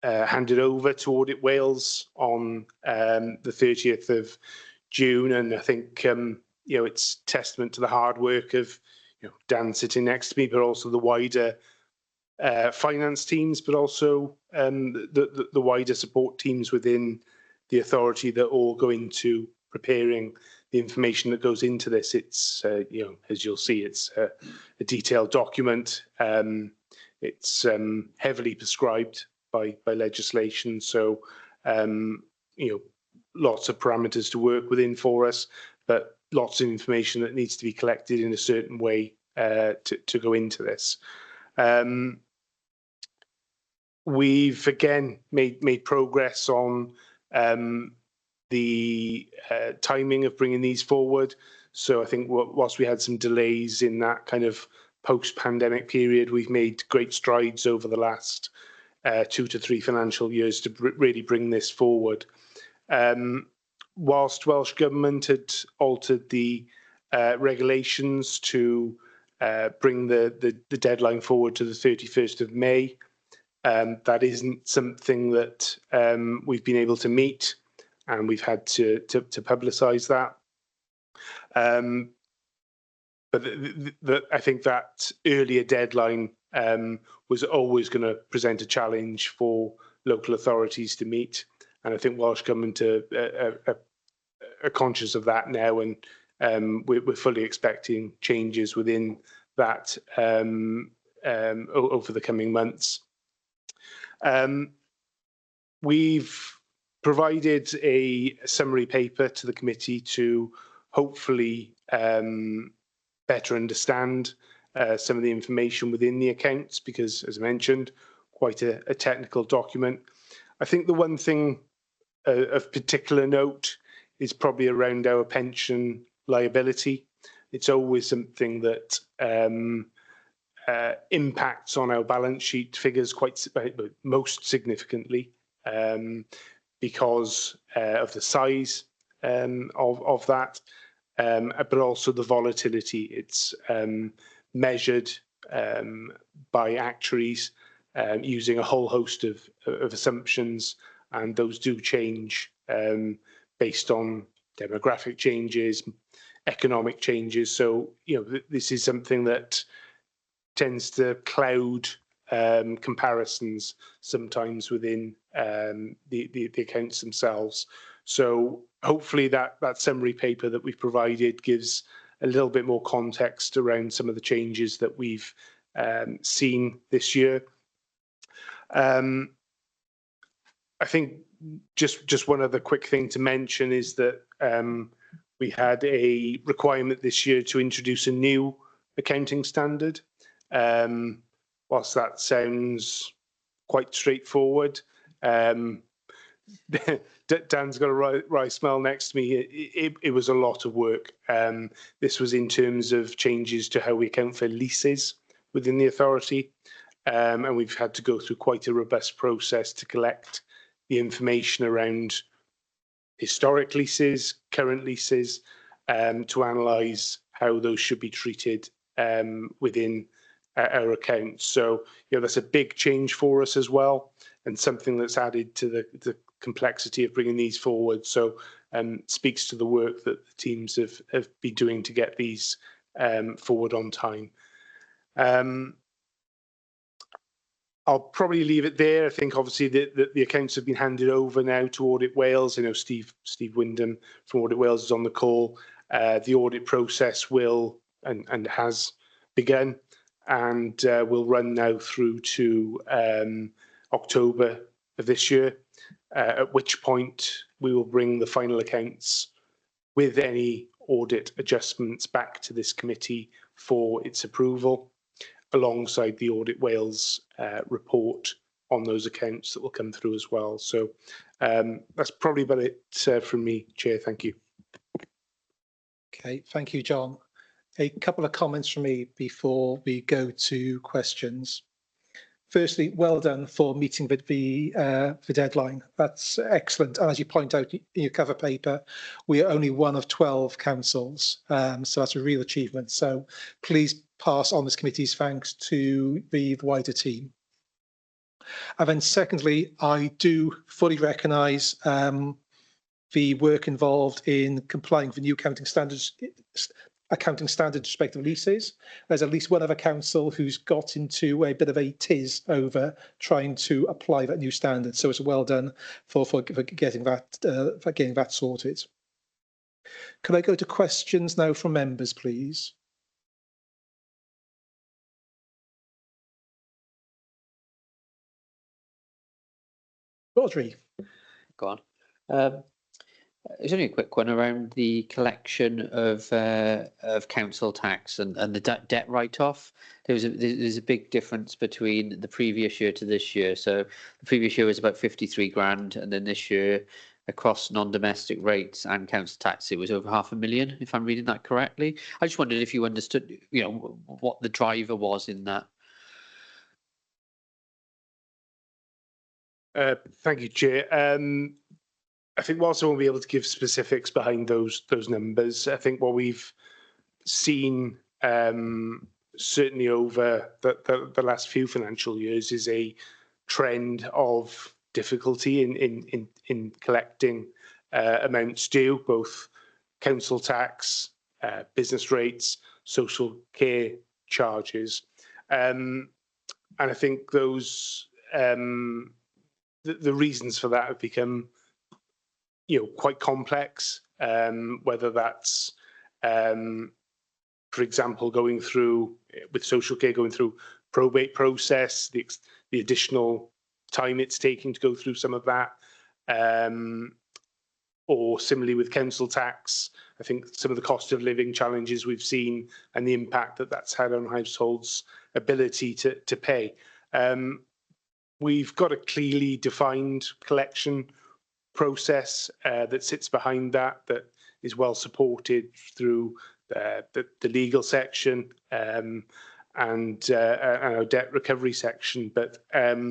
handed over to Audit Wales on the 30th of June, and I think you know, it's testament to the hard work of, you know, Dan sitting next to me, but also the wider finance teams, but also the wider support teams within the authority that all go into preparing the information that goes into this. It's you know, as you'll see, it's a detailed document. It's heavily prescribed by legislation, so you know, lots of parameters to work within for us, but lots of information that needs to be collected in a certain way to go into this. We've again made progress on the timing of bringing these forward. So I think whilst we had some delays in that kind of post-pandemic period, we've made great strides over the last 2 to 3 financial years to really bring this forward. Whilst Welsh Government had altered the regulations to bring the deadline forward to the 31st of May, that isn't something that we've been able to meet, and we've had to publicise that. But I think that earlier deadline was always going to present a challenge for local authorities to meet, and I think Welsh Government are conscious of that now, and we're fully expecting changes within that over the coming months. We've provided a summary paper to the committee to hopefully better understand some of the information within the accounts, because, as I mentioned, quite a technical document. I think the one thing of particular note is probably around our pension liability. It's always something that impacts on our balance sheet figures most significantly because of the size of that, but also the volatility. It's measured by actuaries using a whole host of assumptions, and those do change based on demographic changes, economic changes. So, this is something that tends to cloud comparisons sometimes within the accounts themselves. So hopefully that summary paper that we've provided gives a little bit more context around some of the changes that we've seen this year. I think just one other quick thing to mention is that we had a requirement this year to introduce a new accounting standard. Whilst that sounds quite straightforward, Dan's got a wry smile next to me. It was a lot of work. This was in terms of changes to how we account for leases within the authority. And we've had to go through quite a robust process to collect the information around historic leases, current leases, to analyse how those should be treated within our accounts. So, that's a big change for us as well, and something that's added to the complexity of bringing these forward. So, speaks to the work that the teams have been doing to get these forward on time. I'll probably leave it there. I think obviously the accounts have been handed over now to Audit Wales. I know Steve Wyndham from Audit Wales is on the call. The audit process will and has begun, and will run now through to October of this year, at which point we will bring the final accounts with any audit adjustments back to this committee for its approval, alongside the Audit Wales report on those accounts that will come through as well. So that's probably about it from me, Chair. Thank you. Okay, thank you, John. A couple of comments from me before we go to questions. Firstly, well done for meeting the deadline. That's excellent. And as you point out in your cover paper, we are only one of 12 councils, so that's a real achievement. So please pass on this committee's thanks to the wider team. And then secondly, I do fully recognise the work involved in complying with the new accounting standards respective leases. There's at least one other council who's got into a bit of a tiz over trying to apply that new standard. So it's well done for getting that sorted. Could I go to questions now from members, please? Rodri. Go on. It's only a quick one around the collection of council tax and the debt write-off. There's a big difference between the previous year to this year. So the previous year was about 53 grand, and then this year, across non-domestic rates and council tax, it was over £500,000, if I'm reading that correctly. I just wondered if you understood, what the driver was in that. Thank you, Chair. I think whilst I won't be able to give specifics behind those numbers, I think what we've seen certainly over the last few financial years is a trend of difficulty in collecting amounts due, both council tax, business rates, social care charges, and I think those the reasons for that have become quite complex, whether that's, for example, going through, with social care, going through probate process, the additional time it's taking to go through some of that. Or similarly with council tax, I think some of the cost of living challenges we've seen and the impact that that's had on households' ability to pay. We've got a clearly defined collection process that sits behind that is well supported through the legal section and our debt recovery section. But I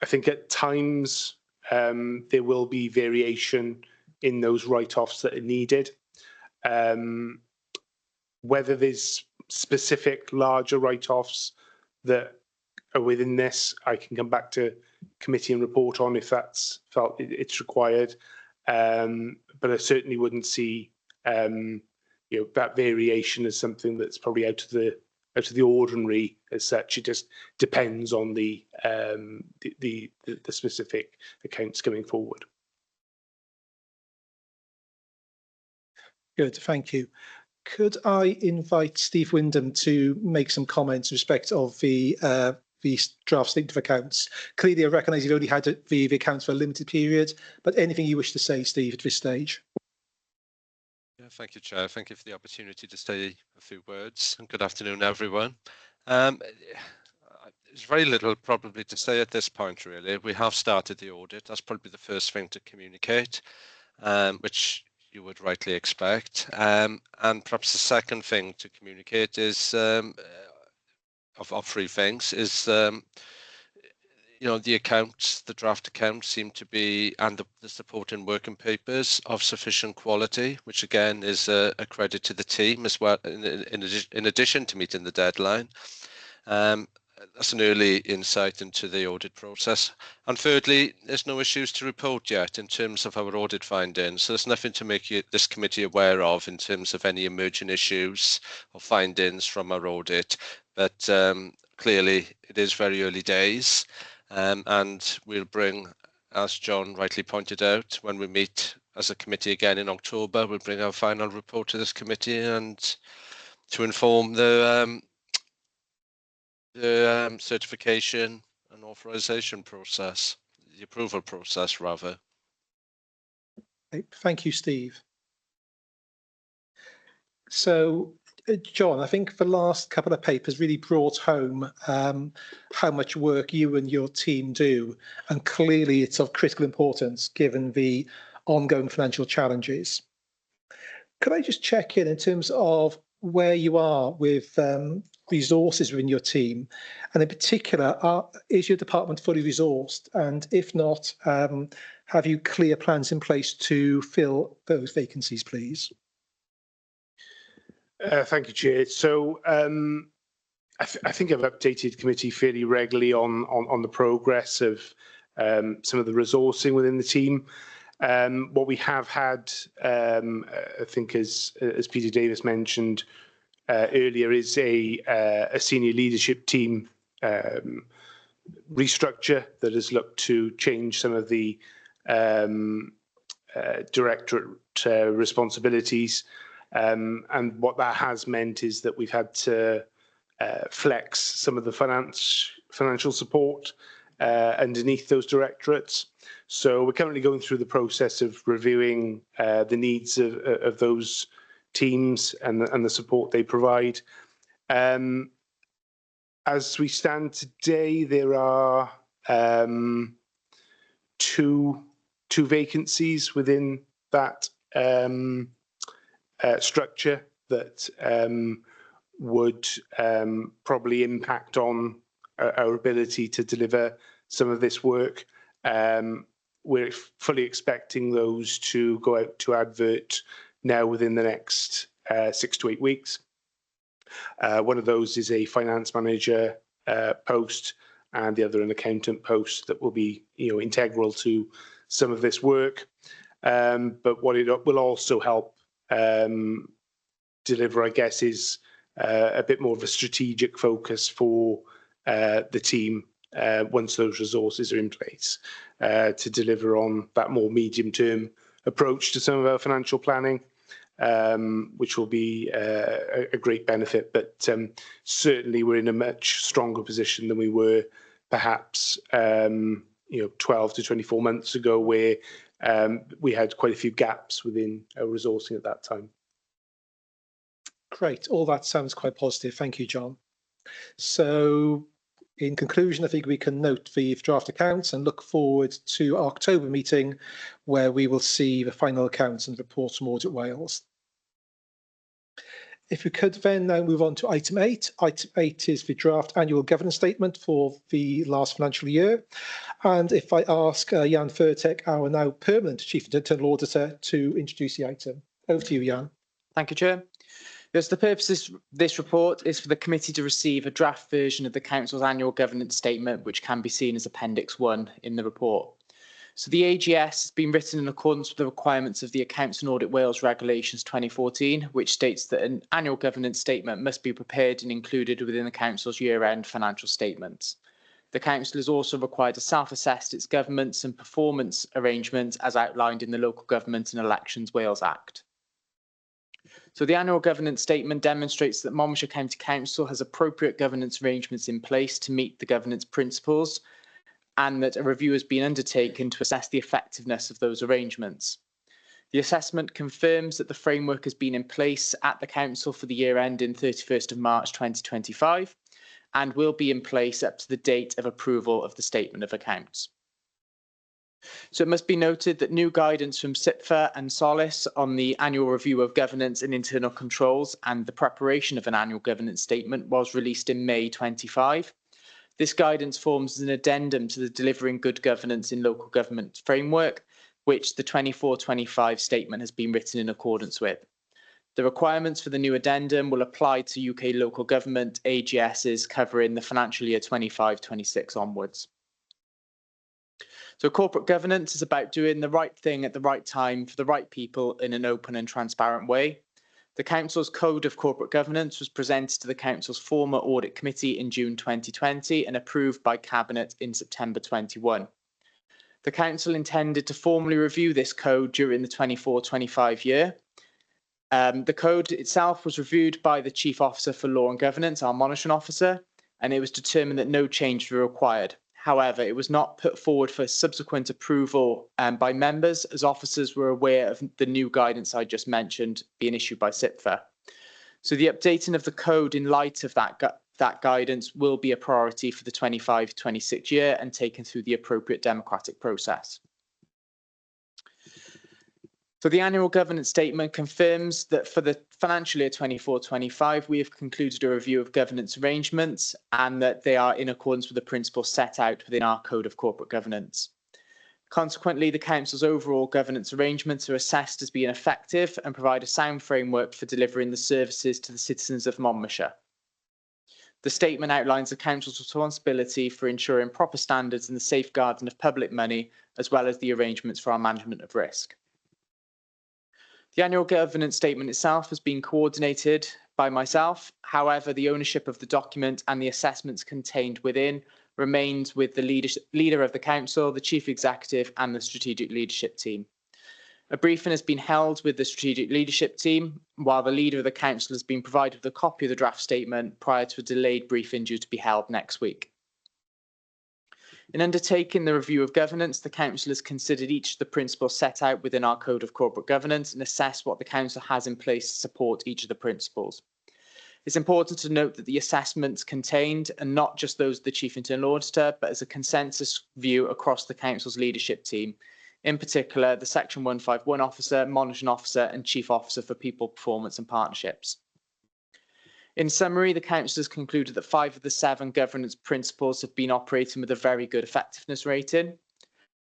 think at times there will be variation in those write-offs that are needed. Whether there's specific larger write-offs that are within this, I can come back to committee and report on if that's felt it's required. But I certainly wouldn't see that variation as something that's probably out of the ordinary as such. It just depends on the specific accounts going forward. Good, thank you. Could I invite Steve Wyndham to make some comments in respect of the draft statement of accounts? Clearly, I recognise you've only had the accounts for a limited period, but anything you wish to say, Steve, at this stage? Yeah, thank you, Chair. Thank you for the opportunity to say a few words, and good afternoon, everyone. There's very little probably to say at this point, really. We have started the audit. That's probably the first thing to communicate, which you would rightly expect. And perhaps the second thing to communicate is, of three things, is the accounts, the draft accounts seem to be, and the supporting working papers of sufficient quality, which again is a credit to the team as well, in addition to meeting the deadline. That's an early insight into the audit process. And thirdly, there's no issues to report yet in terms of our audit findings. So there's nothing to make this committee aware of in terms of any emerging issues or findings from our audit. But clearly, it is very early days. And we'll bring, as John rightly pointed out, when we meet as a committee again in October, we'll bring our final report to this committee and to inform the certification and authorisation process, the approval process, rather. Thank you, Steve. So, John, I think the last couple of papers really brought home how much work you and your team do, and clearly it's of critical importance given the ongoing financial challenges. Could I just check in terms of where you are with resources within your team, and in particular, is your department fully resourced? And if not, have you clear plans in place to fill those vacancies, please? Thank you, Chair. So I think I've updated committee fairly regularly on the progress of some of the resourcing within the team. What we have had, I think, as Peter Davis mentioned earlier, is a senior leadership team restructure that has looked to change some of the directorate responsibilities. And what that has meant is that we've had to flex some of the financial support underneath those directorates. So we're currently going through the process of reviewing the needs of those teams and the support they provide. As we stand today, there are two vacancies within that structure that would probably impact on our ability to deliver some of this work. We're fully expecting those to go out to advert now within the next 6 to 8 weeks. One of those is a finance manager post, and the other an accountant post that will be, integral to some of this work. But what it will also help deliver, I guess, is a bit more of a strategic focus for the team once those resources are in place to deliver on that more medium-term approach to some of our financial planning. which will be a great benefit. But certainly we're in a much stronger position than we were perhaps 12 to 24 months ago, where we had quite a few gaps within our resourcing at that time. Great. All that sounds quite positive. Thank you, John. So in conclusion, I think we can note the draft accounts and look forward to our October meeting, where we will see the final accounts and reports from Audit Wales. If we could then now move on to item 8. Item 8 is the draft annual governance statement for the last financial year. And if I ask Jan Furtek, our now permanent Chief Internal Auditor, to introduce the item. Over to you, Jan. Thank you, Chair. Yes, the purpose of this report is for the committee to receive a draft version of the Council's annual governance statement, which can be seen as Appendix 1 in the report. So the AGS has been written in accordance with the requirements of the Accounts and Audit Wales Regulations 2014, which states that an annual governance statement must be prepared and included within the Council's year-end financial statements. The Council is also required to self-assess its governance and performance arrangements as outlined in the Local Government and Elections Wales Act. So the annual governance statement demonstrates that Monmouthshire County Council has appropriate governance arrangements in place to meet the governance principles, and that a review has been undertaken to assess the effectiveness of those arrangements. The assessment confirms that the framework has been in place at the Council for the year ending 31st of March 2025 and will be in place up to the date of approval of the Statement of Accounts. So it must be noted that new guidance from CIPFA and Solace on the annual review of governance and internal controls and the preparation of an annual governance statement was released in May 25. This guidance forms an addendum to the Delivering Good Governance in Local Government framework, which the 24-25 statement has been written in accordance with. The requirements for the new addendum will apply to UK local government AGSs covering the financial year 25-26 onwards. So corporate governance is about doing the right thing at the right time for the right people in an open and transparent way. The Council's Code of Corporate Governance was presented to the Council's former Audit Committee in June 2020 and approved by Cabinet in September 21. The Council intended to formally review this code during the 24-25 year. The code itself was reviewed by the Chief Officer for Law and Governance, our monitoring officer, and it was determined that no change were required. However, it was not put forward for subsequent approval by members, as officers were aware of the new guidance I just mentioned being issued by CIPFA. So the updating of the code in light of that guidance will be a priority for the 25-26 year and taken through the appropriate democratic process. So the annual governance statement confirms that for the financial year 24-25, we have concluded a review of governance arrangements and that they are in accordance with the principles set out within our Code of Corporate Governance. Consequently, the Council's overall governance arrangements are assessed as being effective and provide a sound framework for delivering the services to the citizens of Monmouthshire. The statement outlines the Council's responsibility for ensuring proper standards in the safeguarding of public money, as well as the arrangements for our management of risk. The annual governance statement itself has been coordinated by myself. However, the ownership of the document and the assessments contained within remains with the leader of the Council, the Chief Executive and the Strategic Leadership Team. A briefing has been held with the Strategic Leadership Team, while the leader of the Council has been provided with a copy of the draft statement prior to a delayed briefing due to be held next week. In undertaking the review of governance, the Council has considered each of the principles set out within our Code of Corporate Governance and assessed what the Council has in place to support each of the principles. It's important to note that the assessments contained are not just those of the Chief Internal Auditor, but as a consensus view across the Council's leadership team, in particular the Section 151 Officer, Monitoring Officer and Chief Officer for People, Performance and Partnerships. In summary, the Council has concluded that 5 of the 7 governance principles have been operating with a very good effectiveness rating.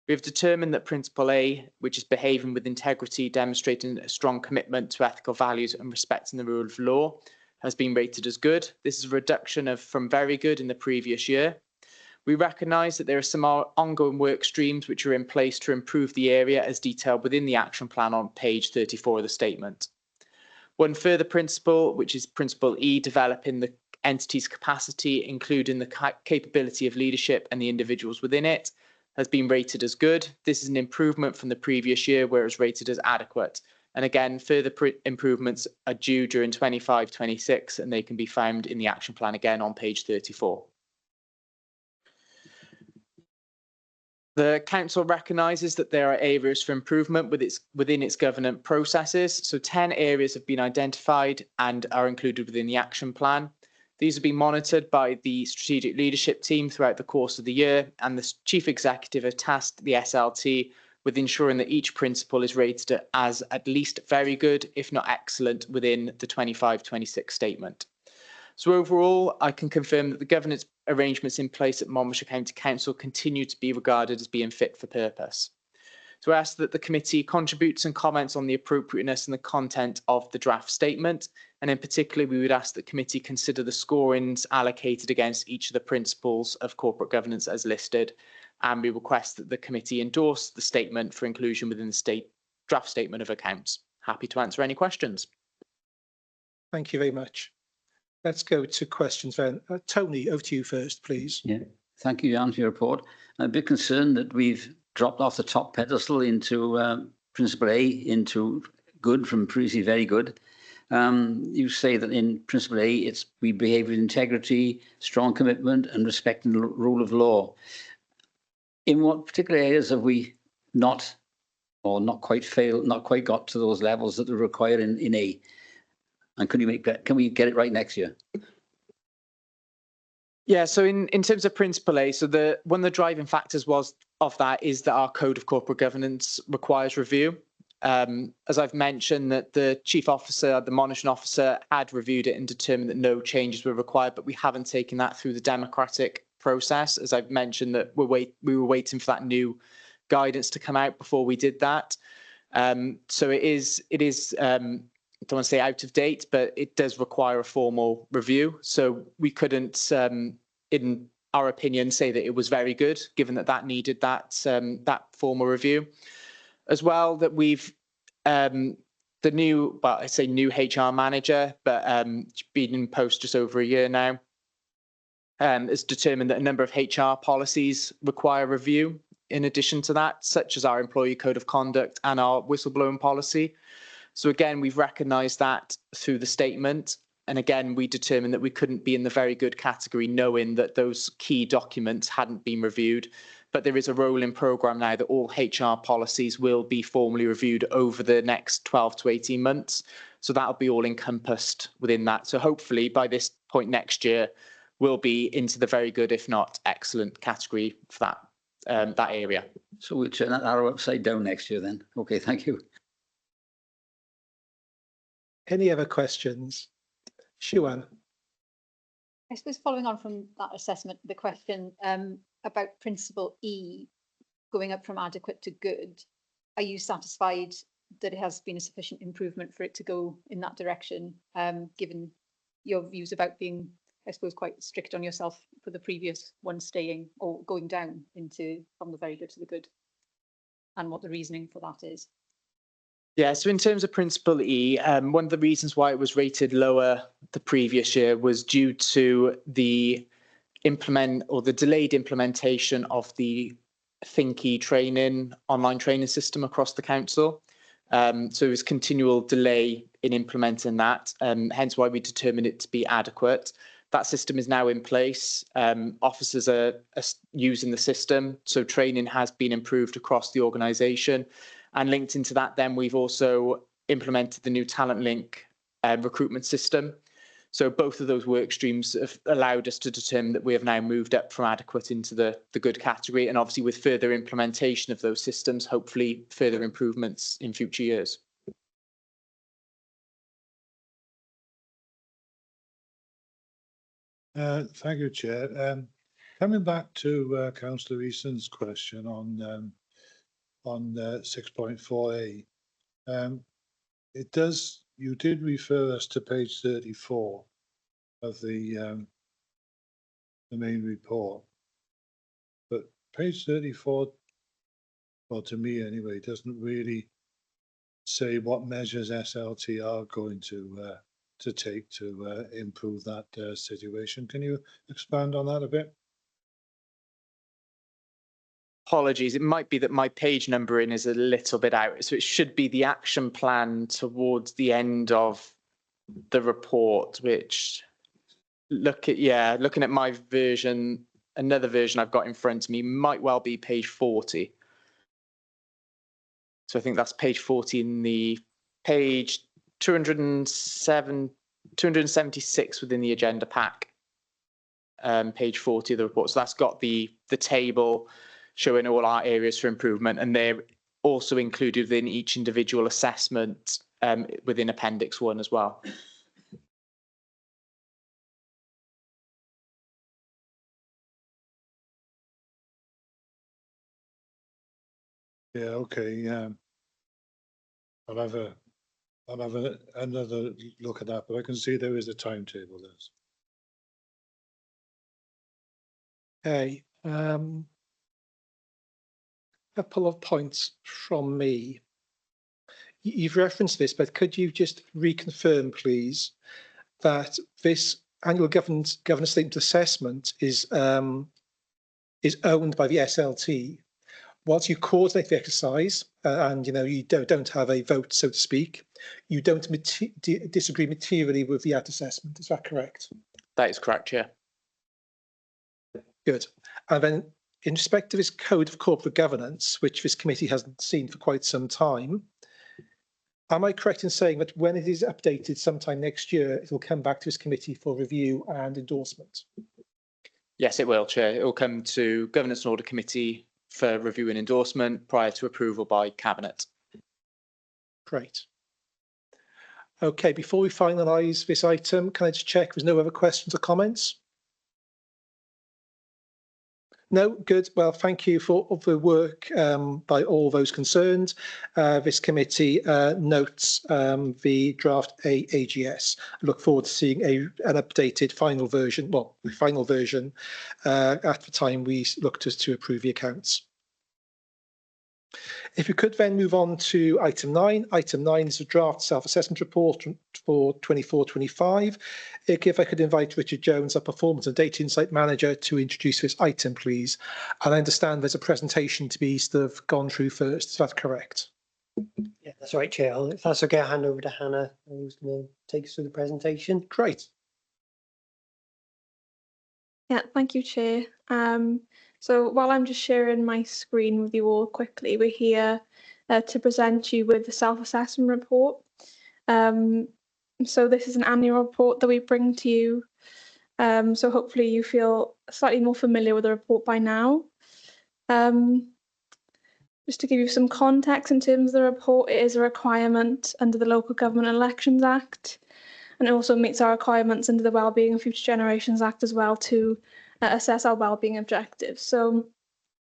We have determined that Principle A, which is behaving with integrity, demonstrating a strong commitment to ethical values and respecting the rule of law, has been rated as good. This is a reduction from very good in the previous year. We recognise that there are some ongoing work streams which are in place to improve the area as detailed within the action plan on page 34 of the statement. One further principle, which is Principle E, developing the entity's capacity, including the capability of leadership and the individuals within it, has been rated as good. This is an improvement from the previous year where it was rated as adequate. And again, further improvements are due during 25-26, and they can be found in the action plan again on page 34. The council recognises that there are areas for improvement within its governance processes. So 10 areas have been identified and are included within the action plan. These have been monitored by the strategic leadership team throughout the course of the year, and the chief executive has tasked the SLT with ensuring that each principle is rated as at least very good, if not excellent, within the 25-26 statement. So overall, I can confirm that the governance arrangements in place at Monmouthshire County Council continue to be regarded as being fit for purpose. So I ask that the committee contributes and comments on the appropriateness and the content of the draft statement. And in particular, we would ask that the committee consider the scorings allocated against each of the principles of corporate governance as listed. And we request that the committee endorse the statement for inclusion within the draft statement of accounts. Happy to answer any questions. Thank you very much. Let's go to questions then. Tony, over to you first, please. Yeah, thank you, Jan, for your report. I'm a bit concerned that we've dropped off the top pedestal into Principle A into good from previously very good. You say that in Principle A, we behave with integrity, strong commitment, and respecting the rule of law. In what particular areas have we not quite got to those levels that are required in A? And can we get it right next year? Yeah, so in terms of Principle A, so one of the driving factors of that is that our Code of Corporate Governance requires review. As I've mentioned, that the chief officer, the monitoring officer, had reviewed it and determined that no changes were required, but we haven't taken that through the democratic process. As I've mentioned, that we were waiting for that new guidance to come out before we did that. So it is. I don't want to say out of date, but it does require a formal review. So we couldn't, in our opinion, say that it was very good, given that needed that formal review. As well, that we've the new, well, I say new HR manager, but been in post just over a year now, has determined that a number of HR policies require review. In addition to that, such as our employee code of conduct and our whistleblowing policy. So again, we've recognised that through the statement. And again, we determined that we couldn't be in the very good category, knowing that those key documents hadn't been reviewed. But there is a rolling programme now that all HR policies will be formally reviewed over the next 12 to 18 months. So that'll be all encompassed within that. So hopefully by this point next year, we'll be into the very good, if not excellent category for that area. So we'll turn that arrow upside down next year then. Okay, thank you. Any other questions? Siwan. I suppose following on from that assessment, the question about Principle E going up from adequate to good, are you satisfied that it has been a sufficient improvement for it to go in that direction, given your views about being, I suppose, quite strict on yourself for the previous one staying or going down from the very good to the good, and what the reasoning for that is? Yeah, so in terms of Principle E, one of the reasons why it was rated lower the previous year was due to the delayed implementation of the ThinkE online training system across the council. So it was continual delay in implementing that, hence why we determined it to be adequate. That system is now in place. Officers are using the system, so training has been improved across the organisation. And linked into that, then we've also implemented the new Talent Link recruitment system. So both of those work streams have allowed us to determine that we have now moved up from adequate into the good category. And obviously with further implementation of those systems, hopefully further improvements in future years. Thank you, Chair. Coming back to Councillor Easton's question on 6.4A, you did refer us to page 34 of the main report, but page 34, well, to me anyway, doesn't really say what measures SLT are going to take to improve that situation. Can you expand on that a bit? apologies. It might be that my page numbering is a little bit out. So it should be the action plan towards the end of the report, which looking at my version, another version I've got in front of me might well be page 40. So I think that's page 40 in the page 276 within the agenda pack. Page 40 of the report. So that's got the table showing all our areas for improvement, and they're also included within each individual assessment within Appendix 1 as well. Yeah, okay. I'll have another look at that, but I can see there is a timetable. Okay. Couple of points from me. You've referenced this, but could you just reconfirm, please, that this annual governance statement assessment is owned by the SLT? Whilst you coordinate the exercise, and you don't have a vote, so to speak, you don't disagree materially with the assessment. Is that correct? That is correct, yeah. Good. And then, in respect to this code of corporate governance, which this committee hasn't seen for quite some time, am I correct in saying that when it is updated sometime next year, it will come back to this committee for review and endorsement? Yes, it will, Chair. It will come to Governance and Audit Committee for review and endorsement prior to approval by Cabinet. Great. Okay, before we finalise this item, can I just check there's no other questions or comments? No, good. Well, thank you for the work by all those concerned. This committee notes the draft AGS. I look forward to seeing an updated final version, at the time we look to approve the accounts. If we could then move on to item 9. Item 9 is a draft self-assessment report for 24-25. If I could invite Richard Jones, our Performance and Data Insight Manager, to introduce this item, please. And I understand there's a presentation to be sort of gone through first. Is that correct? Yeah, that's right, Chair. If that's okay, I'll hand over to Hannah, who's going to take us through the presentation. Great. Yeah, thank you, Chair. So while I'm just sharing my screen with you all quickly, we're here to present you with the self-assessment report. So this is an annual report that we bring to you. So hopefully you feel slightly more familiar with the report by now. Just to give you some context in terms of the report, it is a requirement under the Local Government Elections Act, and it also meets our requirements under the Wellbeing and Future Generations Act as well to assess our wellbeing objectives. So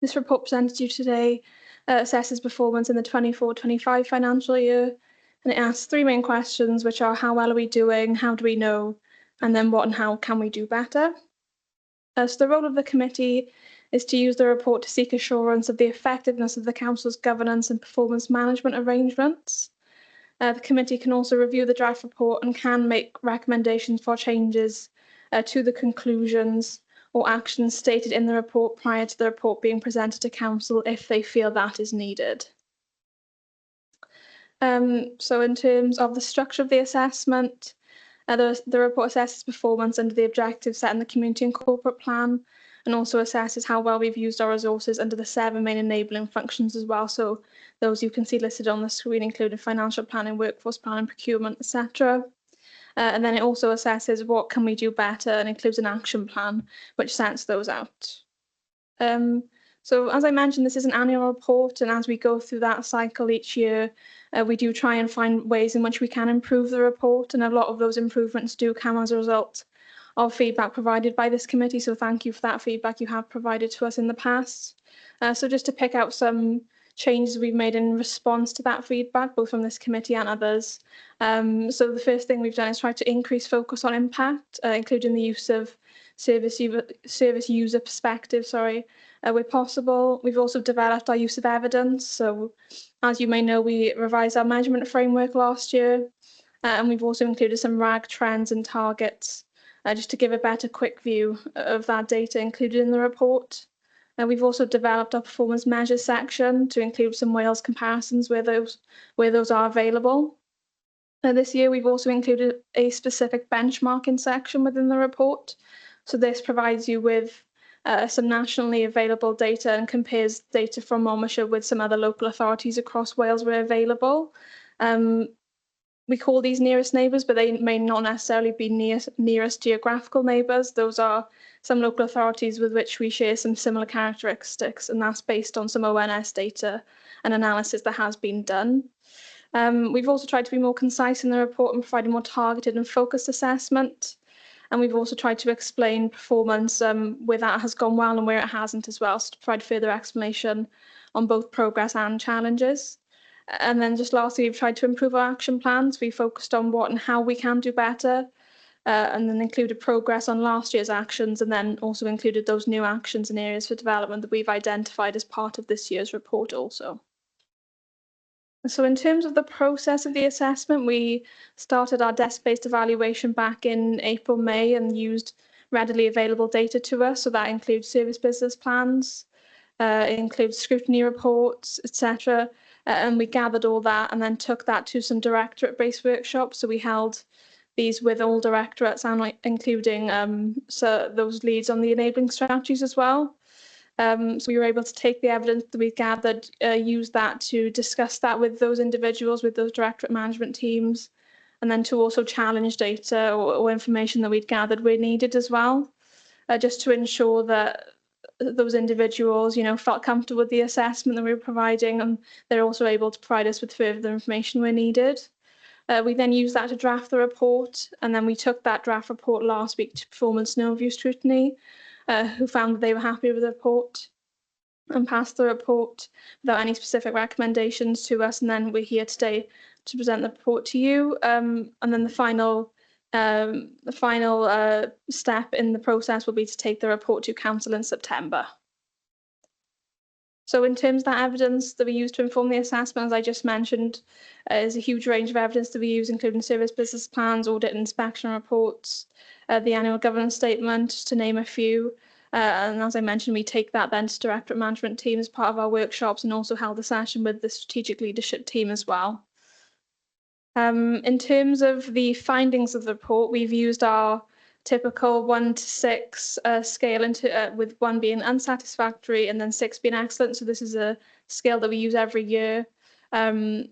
this report presented to you today assesses performance in the 24-25 financial year, and it asks 3 main questions, which are how well are we doing, how do we know, and then what and how can we do better. So the role of the committee is to use the report to seek assurance of the effectiveness of the council's governance and performance management arrangements. The committee can also review the draft report and can make recommendations for changes to the conclusions or actions stated in the report prior to the report being presented to council if they feel that is needed. So in terms of the structure of the assessment, the report assesses performance under the objectives set in the community and corporate plan, and also assesses how well we've used our resources under the 7 main enabling functions as well. So those you can see listed on the screen, including financial planning, workforce planning, procurement, etc. And then it also assesses what can we do better and includes an action plan which sets those out. So as I mentioned, this is an annual report, and as we go through that cycle each year, we do try and find ways in which we can improve the report, and a lot of those improvements do come as a result of feedback provided by this committee. So thank you for that feedback you have provided to us in the past. So just to pick out some changes we've made in response to that feedback, both from this committee and others. So the first thing we've done is try to increase focus on impact, including the use of service user perspective, where possible. We've also developed our use of evidence. So as you may know, we revised our management framework last year, and we've also included some RAG trends and targets, just to give a better quick view of that data included in the report. We've also developed our performance measures section to include some Wales comparisons where those are available. This year, we've also included a specific benchmarking section within the report. So this provides you with some nationally available data and compares data from Monmouthshire with some other local authorities across Wales where available. We call these nearest neighbours, but they may not necessarily be nearest geographical neighbours. Those are some local authorities with which we share some similar characteristics, and that's based on some ONS data and analysis that has been done. We've also tried to be more concise in the report and provide a more targeted and focused assessment. And we've also tried to explain performance where that has gone well and where it hasn't as well, so to provide further explanation on both progress and challenges. And then just lastly, we've tried to improve our action plans. We focused on what and how we can do better, and then included progress on last year's actions, and then also included those new actions and areas for development that we've identified as part of this year's report also. So in terms of the process of the assessment, we started our desk-based evaluation back in April, May, and used readily available data to us. So that includes service business plans, it includes scrutiny reports, etc. And we gathered all that and then took that to some directorate-based workshops. So we held these with all directorates and including so those leads on the enabling strategies as well. So we were able to take the evidence that we gathered, use that to discuss that with those individuals, with those directorate management teams, and then to also challenge data or information that we'd gathered where needed as well, just to ensure that those individuals, felt comfortable with the assessment that we were providing, and they're also able to provide us with further information where needed. We then used that to draft the report, and then we took that draft report last week to performance and overview scrutiny, who found that they were happy with the report and passed the report without any specific recommendations to us. And then we're here today to present the report to you. And then the final step in the process will be to take the report to council in September. So in terms of that evidence that we use to inform the assessment, as I just mentioned, there's a huge range of evidence that we use, including service business plans, audit and inspection reports, the annual governance statement, to name a few. And as I mentioned, we take that then to directorate management team as part of our workshops, and also held a session with the strategic leadership team as well. In terms of the findings of the report, we've used our typical 1 to 6 scale with 1 being unsatisfactory and then 6 being excellent. So this is a scale that we use every year. And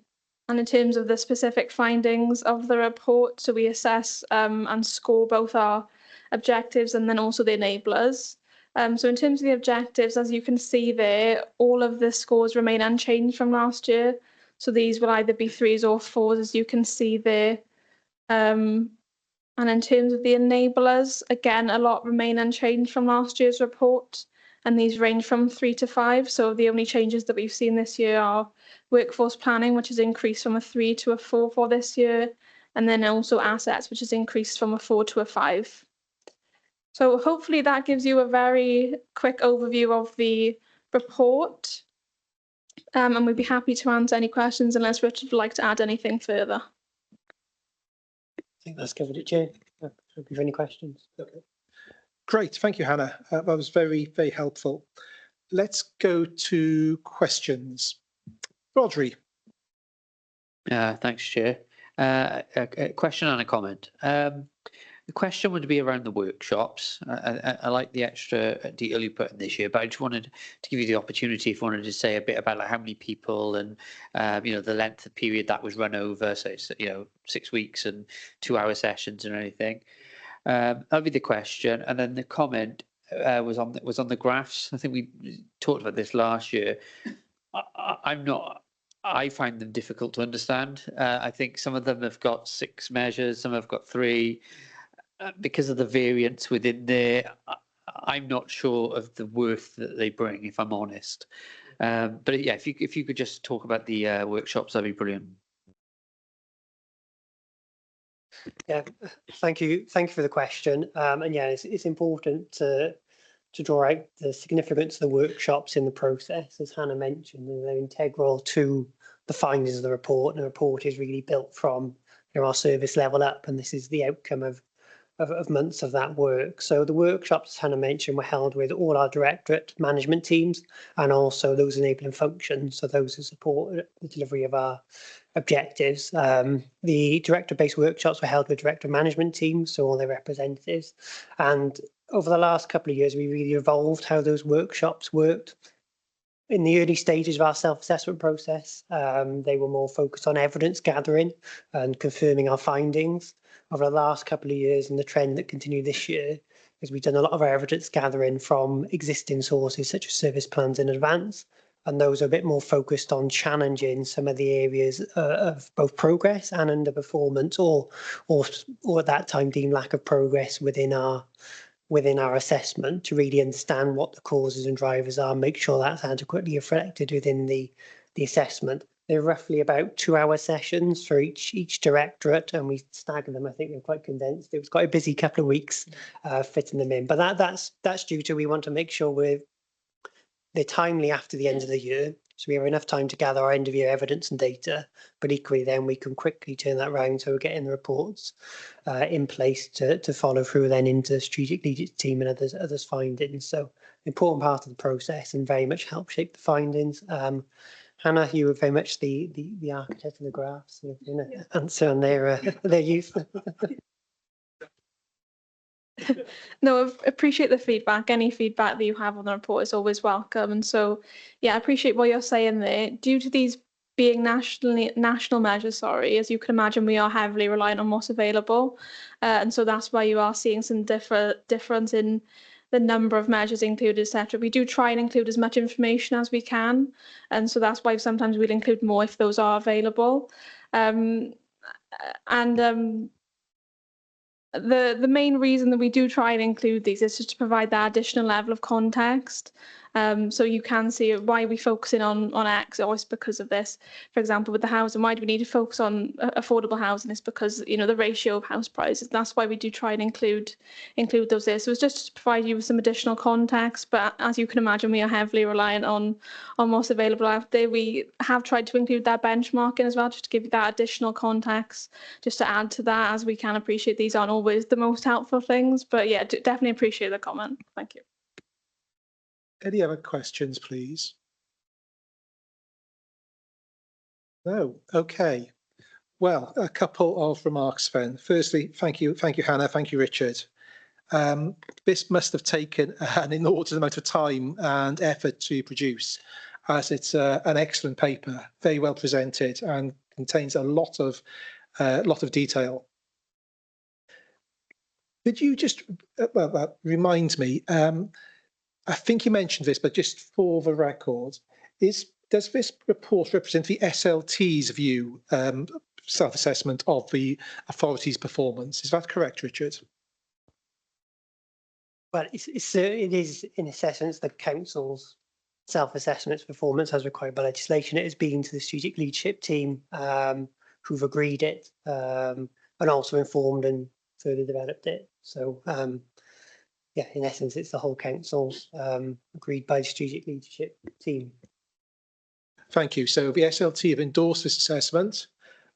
in terms of the specific findings of the report, so we assess and score both our objectives and then also the enablers. So in terms of the objectives, as you can see there, all of the scores remain unchanged from last year. So these will either be 3s or 4s, as you can see there. And in terms of the enablers, again, a lot remain unchanged from last year's report, and these range from 3 to 5. So the only changes that we've seen this year are workforce planning, which has increased from a 3 to a 4 for this year, and then also assets, which has increased from a 4 to a 5. So hopefully that gives you a very quick overview of the report. And we'd be happy to answer any questions unless Richard would like to add anything further. I think that's covered it, Chair. If you have any questions. Okay. Great, thank you, Hannah. That was very, very helpful. Let's go to questions. Rodri. Thanks, Chair. A question and a comment. The question would be around the workshops. I like the extra detail you put in this year, but I just wanted to give you the opportunity if you wanted to say a bit about like how many people and the length of period that was run over. So it's 6 weeks and 2-hour sessions and anything. That'd be the question, and then the comment was on the graphs. I think we talked about this last year. I find them difficult to understand. I think some of them have got 6 measures, some have got 3. Because of the variance within there, I'm not sure of the worth that they bring, if I'm honest. But yeah, if you could just talk about the workshops, that'd be brilliant. Yeah, thank you for the question. And yeah, it's important to draw out the significance of the workshops in the process, as Hannah mentioned. They're integral to the findings of the report, and the report is really built from our service level up, and this is the outcome of of months of that work. So the workshops, as Hannah mentioned, were held with all our directorate management teams and also those enabling functions, so those who support the delivery of our objectives. The director-based workshops were held with director management teams, so all their representatives. And over the last couple of years, we really evolved how those workshops worked. In the early stages of our self-assessment process, they were more focused on evidence gathering and confirming our findings. Over the last couple of years, and the trend that continued this year, is we've done a lot of our evidence gathering from existing sources such as service plans in advance, and those are a bit more focused on challenging some of the areas of both progress and underperformance, or at that time deemed lack of progress within our assessment, to really understand what the causes and drivers are, make sure that's adequately reflected within the assessment. They're roughly about 2-hour sessions for each directorate, and we stagger them. I think they're quite condensed. It was quite a busy couple of weeks fitting them in, but that's due to, we want to make sure they're timely after the end of the year, so we have enough time to gather our end of year evidence and data, but equally then we can quickly turn that around, so we're getting the reports in place to follow through then into strategic leadership team and others findings. So important part of the process and very much help shape the findings. Hannah, you were very much the architect of the graphs, so you know, answer on their use. No, I appreciate the feedback. Any feedback that you have on the report is always welcome. And so, yeah, I appreciate what you're saying there. Due to these being national measures, as you can imagine, we are heavily reliant on what's available. And so that's why you are seeing some difference in the number of measures included, etc. We do try and include as much information as we can. And so that's why sometimes we'll include more if those are available. The main reason that we do try and include these is just to provide that additional level of context. So you can see why we focusing on X, or it's because of this. For example, with the housing, why do we need to focus on affordable housing? It's because, you know, the ratio of house prices. That's why we do try and include those there. So it's just to provide you with some additional context. But as you can imagine, we are heavily reliant on what's available out there. We have tried to include that benchmarking as well, just to give you that additional context, just to add to that, as we can appreciate these aren't always the most helpful things. But yeah, definitely appreciate the comment. Thank you. Any other questions, please? No. Okay. Well, a couple of remarks then. Firstly, thank you, Hannah. Thank you, Richard. This must have taken an inordinate amount of time and effort to produce, as it's an excellent paper, very well presented, and contains a lot of detail. Could you just, well, that reminds me, I think you mentioned this, but just for the record, does this report represent the SLT's view, self-assessment of the authority's performance? Is that correct, Richard? Well, it is, in essence, the council's self-assessment's performance as required by legislation. It has been to the strategic leadership team who've agreed it and also informed and further developed it. So, yeah, in essence, it's the whole council's agreed by the strategic leadership team. Thank you. So the SLT have endorsed this assessment.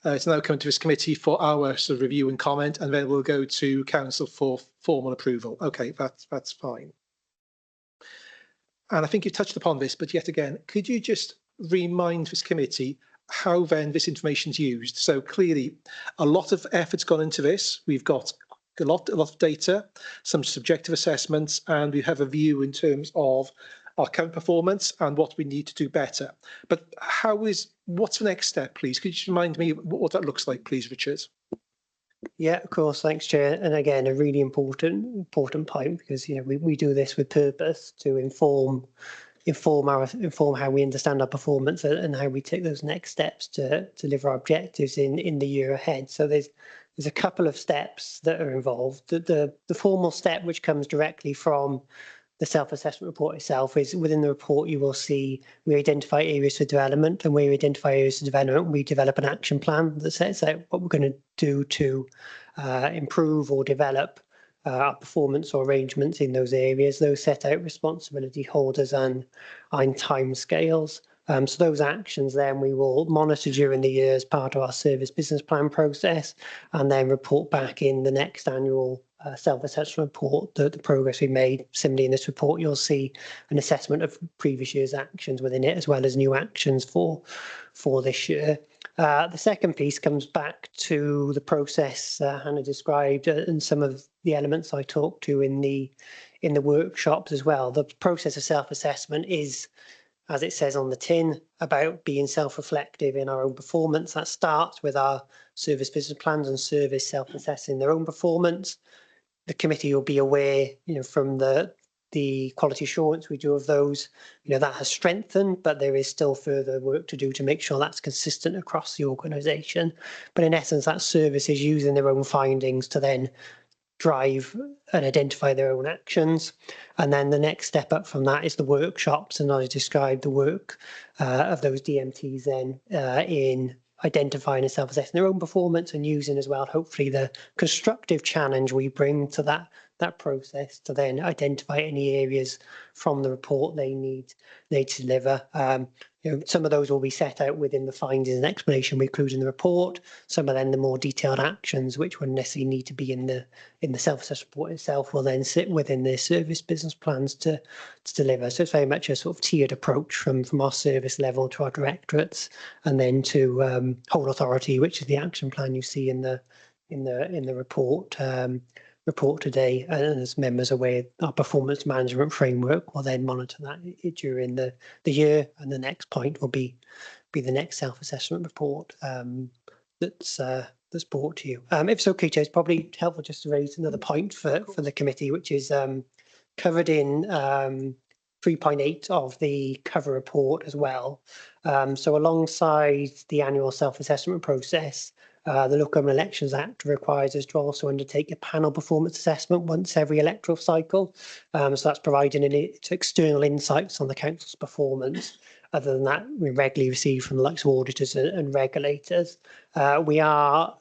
It's now coming to this committee for our sort of review and comment, and then we'll go to council for formal approval. Okay, that's fine. And I think you touched upon this, but yet again, could you just remind this committee how then this information is used? So clearly, a lot of effort's gone into this. We've got a lot of data, some subjective assessments, and we have a view in terms of our current performance and what we need to do better. But what's the next step, please? Could you just remind me what that looks like, please, Richard? Yeah, of course. Thanks, Chair. And again, a really important point, because, you know, we do this with purpose to inform how we understand our performance and how we take those next steps to deliver our objectives in the year ahead. So there's a couple of steps that are involved. The formal step, which comes directly from the self-assessment report itself, is within the report you will see we identify areas for development, and where we identify areas for development, we develop an action plan that sets out what we're going to do to improve or develop our performance or arrangements in those areas. Those set out responsibility holders and timescales. So those actions then we will monitor during the year as part of our service business plan process, and then report back in the next annual self-assessment report the progress we made. Similarly, in this report, you'll see an assessment of previous year's actions within it, as well as new actions for this year. The second piece comes back to the process Hannah described and some of the elements I talked to in the workshops as well. The process of self-assessment is, as it says on the tin, about being self-reflective in our own performance. That starts with our service business plans and service self-assessing their own performance. The committee will be aware, from the quality assurance we do of those, that has strengthened, but there is still further work to do to make sure that's consistent across the organisation. But in essence, that service is using their own findings to then drive and identify their own actions. And then the next step up from that is the workshops, and I described the work of those DMTs then in identifying and self-assessing their own performance and using as well, hopefully, the constructive challenge we bring to that process to then identify any areas from the report they need to deliver. Some of those will be set out within the findings and explanation we include in the report. Some of them, the more detailed actions, which wouldn't necessarily need to be in the self-assessment report itself, will then sit within their service business plans to deliver. So it's very much a sort of tiered approach from our service level to our directorates, and then to whole authority, which is the action plan you see in the report today. And as members are aware, our performance management framework will then monitor that during the year, and the next point will be the next self-assessment report that's brought to you. If it's okay, Chair, it's probably helpful just to raise another point for the committee, which is covered in 3.8 of the cover report as well. So alongside the annual self-assessment process, the Local Government Elections Act requires us to also undertake a panel performance assessment once every electoral cycle. So that's providing external insights on the council's performance. Other than that, we regularly receive from the likes of auditors and regulators. We are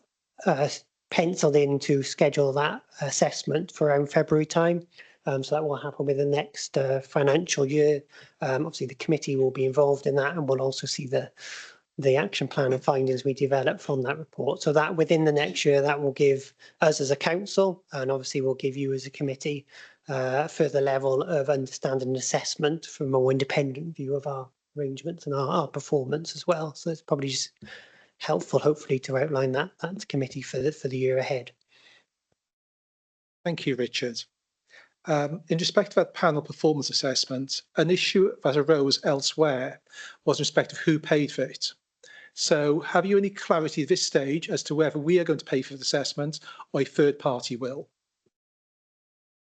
penciled in to schedule that assessment for around February time. So that will happen with the next financial year. Obviously, the committee will be involved in that, and we'll also see the action plan and findings we develop from that report. So that within the next year, that will give us as a council, and obviously will give you as a committee, further level of understanding and assessment from a more independent view of our arrangements and our performance as well. So it's probably just helpful, hopefully, to outline that to committee for the year ahead. Thank you, Richard. In respect of that panel performance assessment, an issue that arose elsewhere was in respect of who paid for it. So have you any clarity at this stage as to whether we are going to pay for the assessment or a third party will?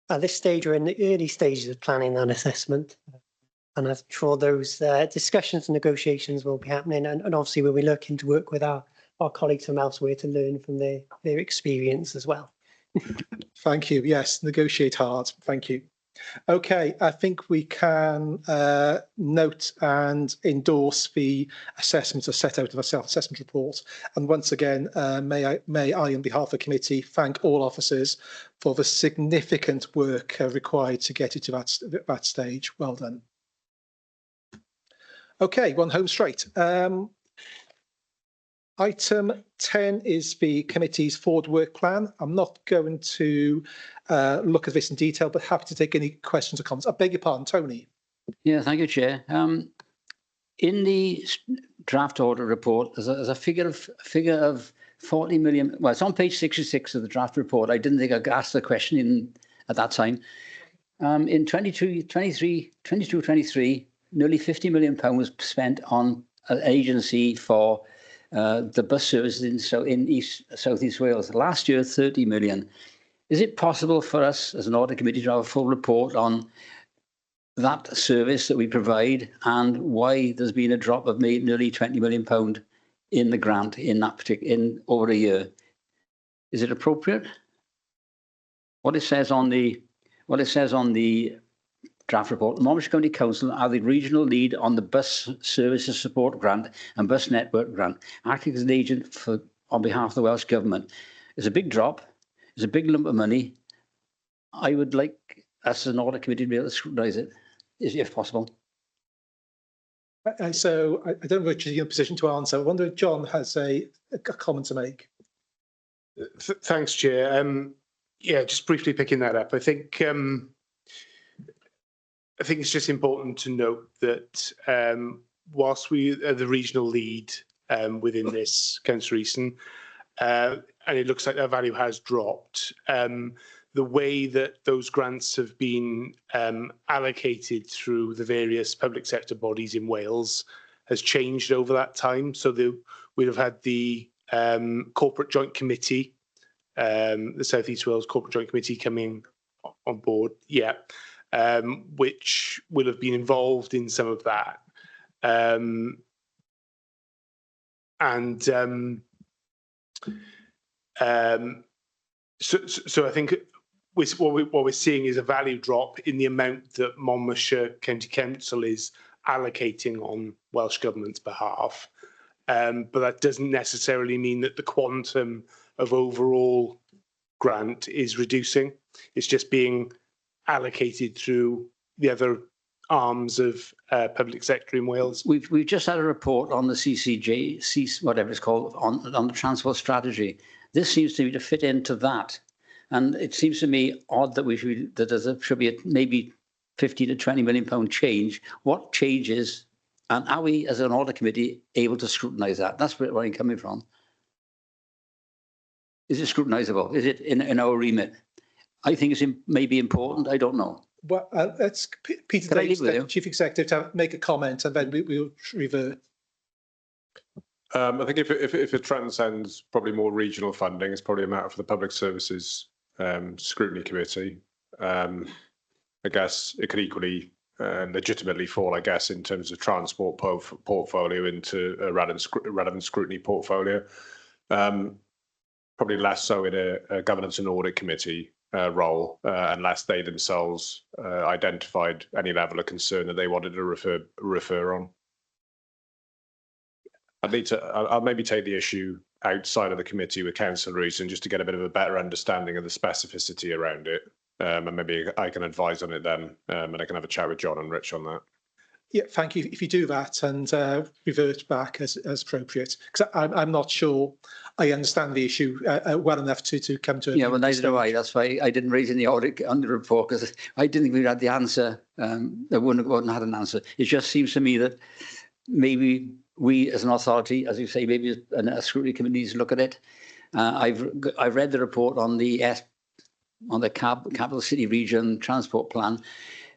At this stage, we're in the early stages of planning that assessment. And I'm sure those discussions and negotiations will be happening. And obviously, we'll be looking to work with our colleagues from elsewhere to learn from their experience as well. Thank you. Yes, negotiate hard. Thank you. Okay, I think we can note and endorse the assessments as set out of a self-assessment report. And once again, may I, on behalf of the committee, thank all officers for the significant work required to get it to that stage. Well done. Okay, one home straight. Item 10 is the committee's forward work plan. I'm not going to look at this in detail, but happy to take any questions or comments. I beg your pardon, Tony. Yeah, thank you, Chair. In the draft order report, there's a figure of 40 million. Well, it's on page 66 of the draft report. I didn't think I could ask the question at that time. In 22-23, nearly £50 million was spent on an agency for the bus services in South East Wales. Last year, 30 million. Is it possible for us as an audit committee to have a full report on that service that we provide and why there's been a drop of nearly £20 million in the grant in over a year? Is it appropriate? What it says on the draft report, the Monmouthshire County Council are the regional lead on the bus services support grant and bus network grant, acting as an agent on behalf of the Welsh Government. It's a big drop. It's a big lump of money. I would like us as an audit committee to be able to scrutinise it, if possible. So I don't know which is your position to answer. I wonder if John has a comment to make. Thanks, Chair. Yeah, just briefly picking that up. I think it's just important to note that whilst we are the regional lead within this, Councillor Easton, and it looks like their value has dropped, the way that those grants have been allocated through the various public sector bodies in Wales has changed over that time. So we'd have had the Corporate Joint Committee, the South East Wales Corporate Joint Committee coming on board, which will have been involved in some of that. So I think what we're seeing is a value drop in the amount that Monmouthshire County Council is allocating on Welsh Government's behalf. But that doesn't necessarily mean that the quantum of overall grant is reducing. It's just being allocated through the other arms of public sector in Wales. We've just had a report on the CCJ, whatever it's called, on the transport strategy. This seems to me to fit into that. And it seems to me odd that there should be maybe 50 to 20 million pound change. What changes, and are we as an audit committee able to scrutinise that? That's where I'm coming from. Is it scrutinisable? Is it in our remit? I think it's maybe important. I don't know. Well, let's Peter Davies, Chief Executive, to make a comment, and then we'll revert. I think if it transcends probably more regional funding, it's probably a matter for the Public Services Scrutiny Committee. I guess it could equally legitimately fall, I guess, in terms of transport portfolio into a relevant scrutiny portfolio. Probably less so in a governance and audit committee role, unless they themselves identified any level of concern that they wanted to refer on. I'll maybe take the issue outside of the committee with Councillor Easton just to get a bit of a better understanding of the specificity around it, and maybe I can advise on it then, and I can have a chat with John and Rich on that. Yeah, thank you. If you do that and revert back as appropriate, because I'm not sure I understand the issue well enough to come to. Yeah, well, neither do I. That's why I didn't raise in the audit on the report, because I didn't think we had the answer. I wouldn't have had an answer. It just seems to me that maybe we, as an authority, as you say, maybe a scrutiny committee needs to look at it. I've read the report on the capital city region transport plan.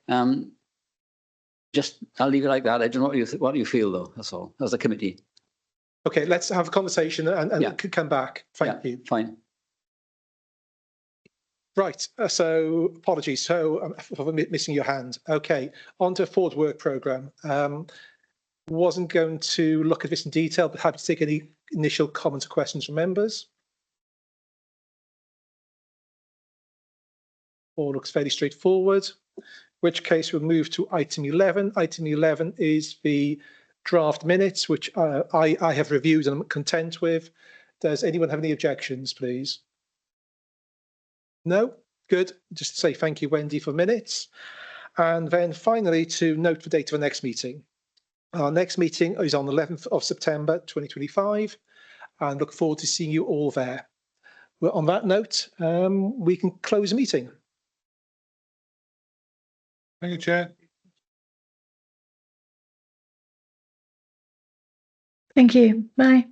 I'll leave it like that. I don't know what you feel, though. That's all. As a committee. Okay, let's have a conversation and come back. Thank you. Fine. Right. So apologies. So for missing your hand. Okay. On to forward work programme. Wasn't going to look at this in detail, but happy to take any initial comments or questions from members. All looks fairly straightforward. In which case we'll move to item 11. Item 11 is the draft minutes, which I have reviewed and I'm content with. Does anyone have any objections, please? No? Good. Just to say thank you, Wendy, for minutes. And then finally, to note the date of our next meeting. Our next meeting is on the 11th of September 2025, and look forward to seeing you all there. Well, on that note, we can close the meeting. Thank you, Chair. Thank you. Bye.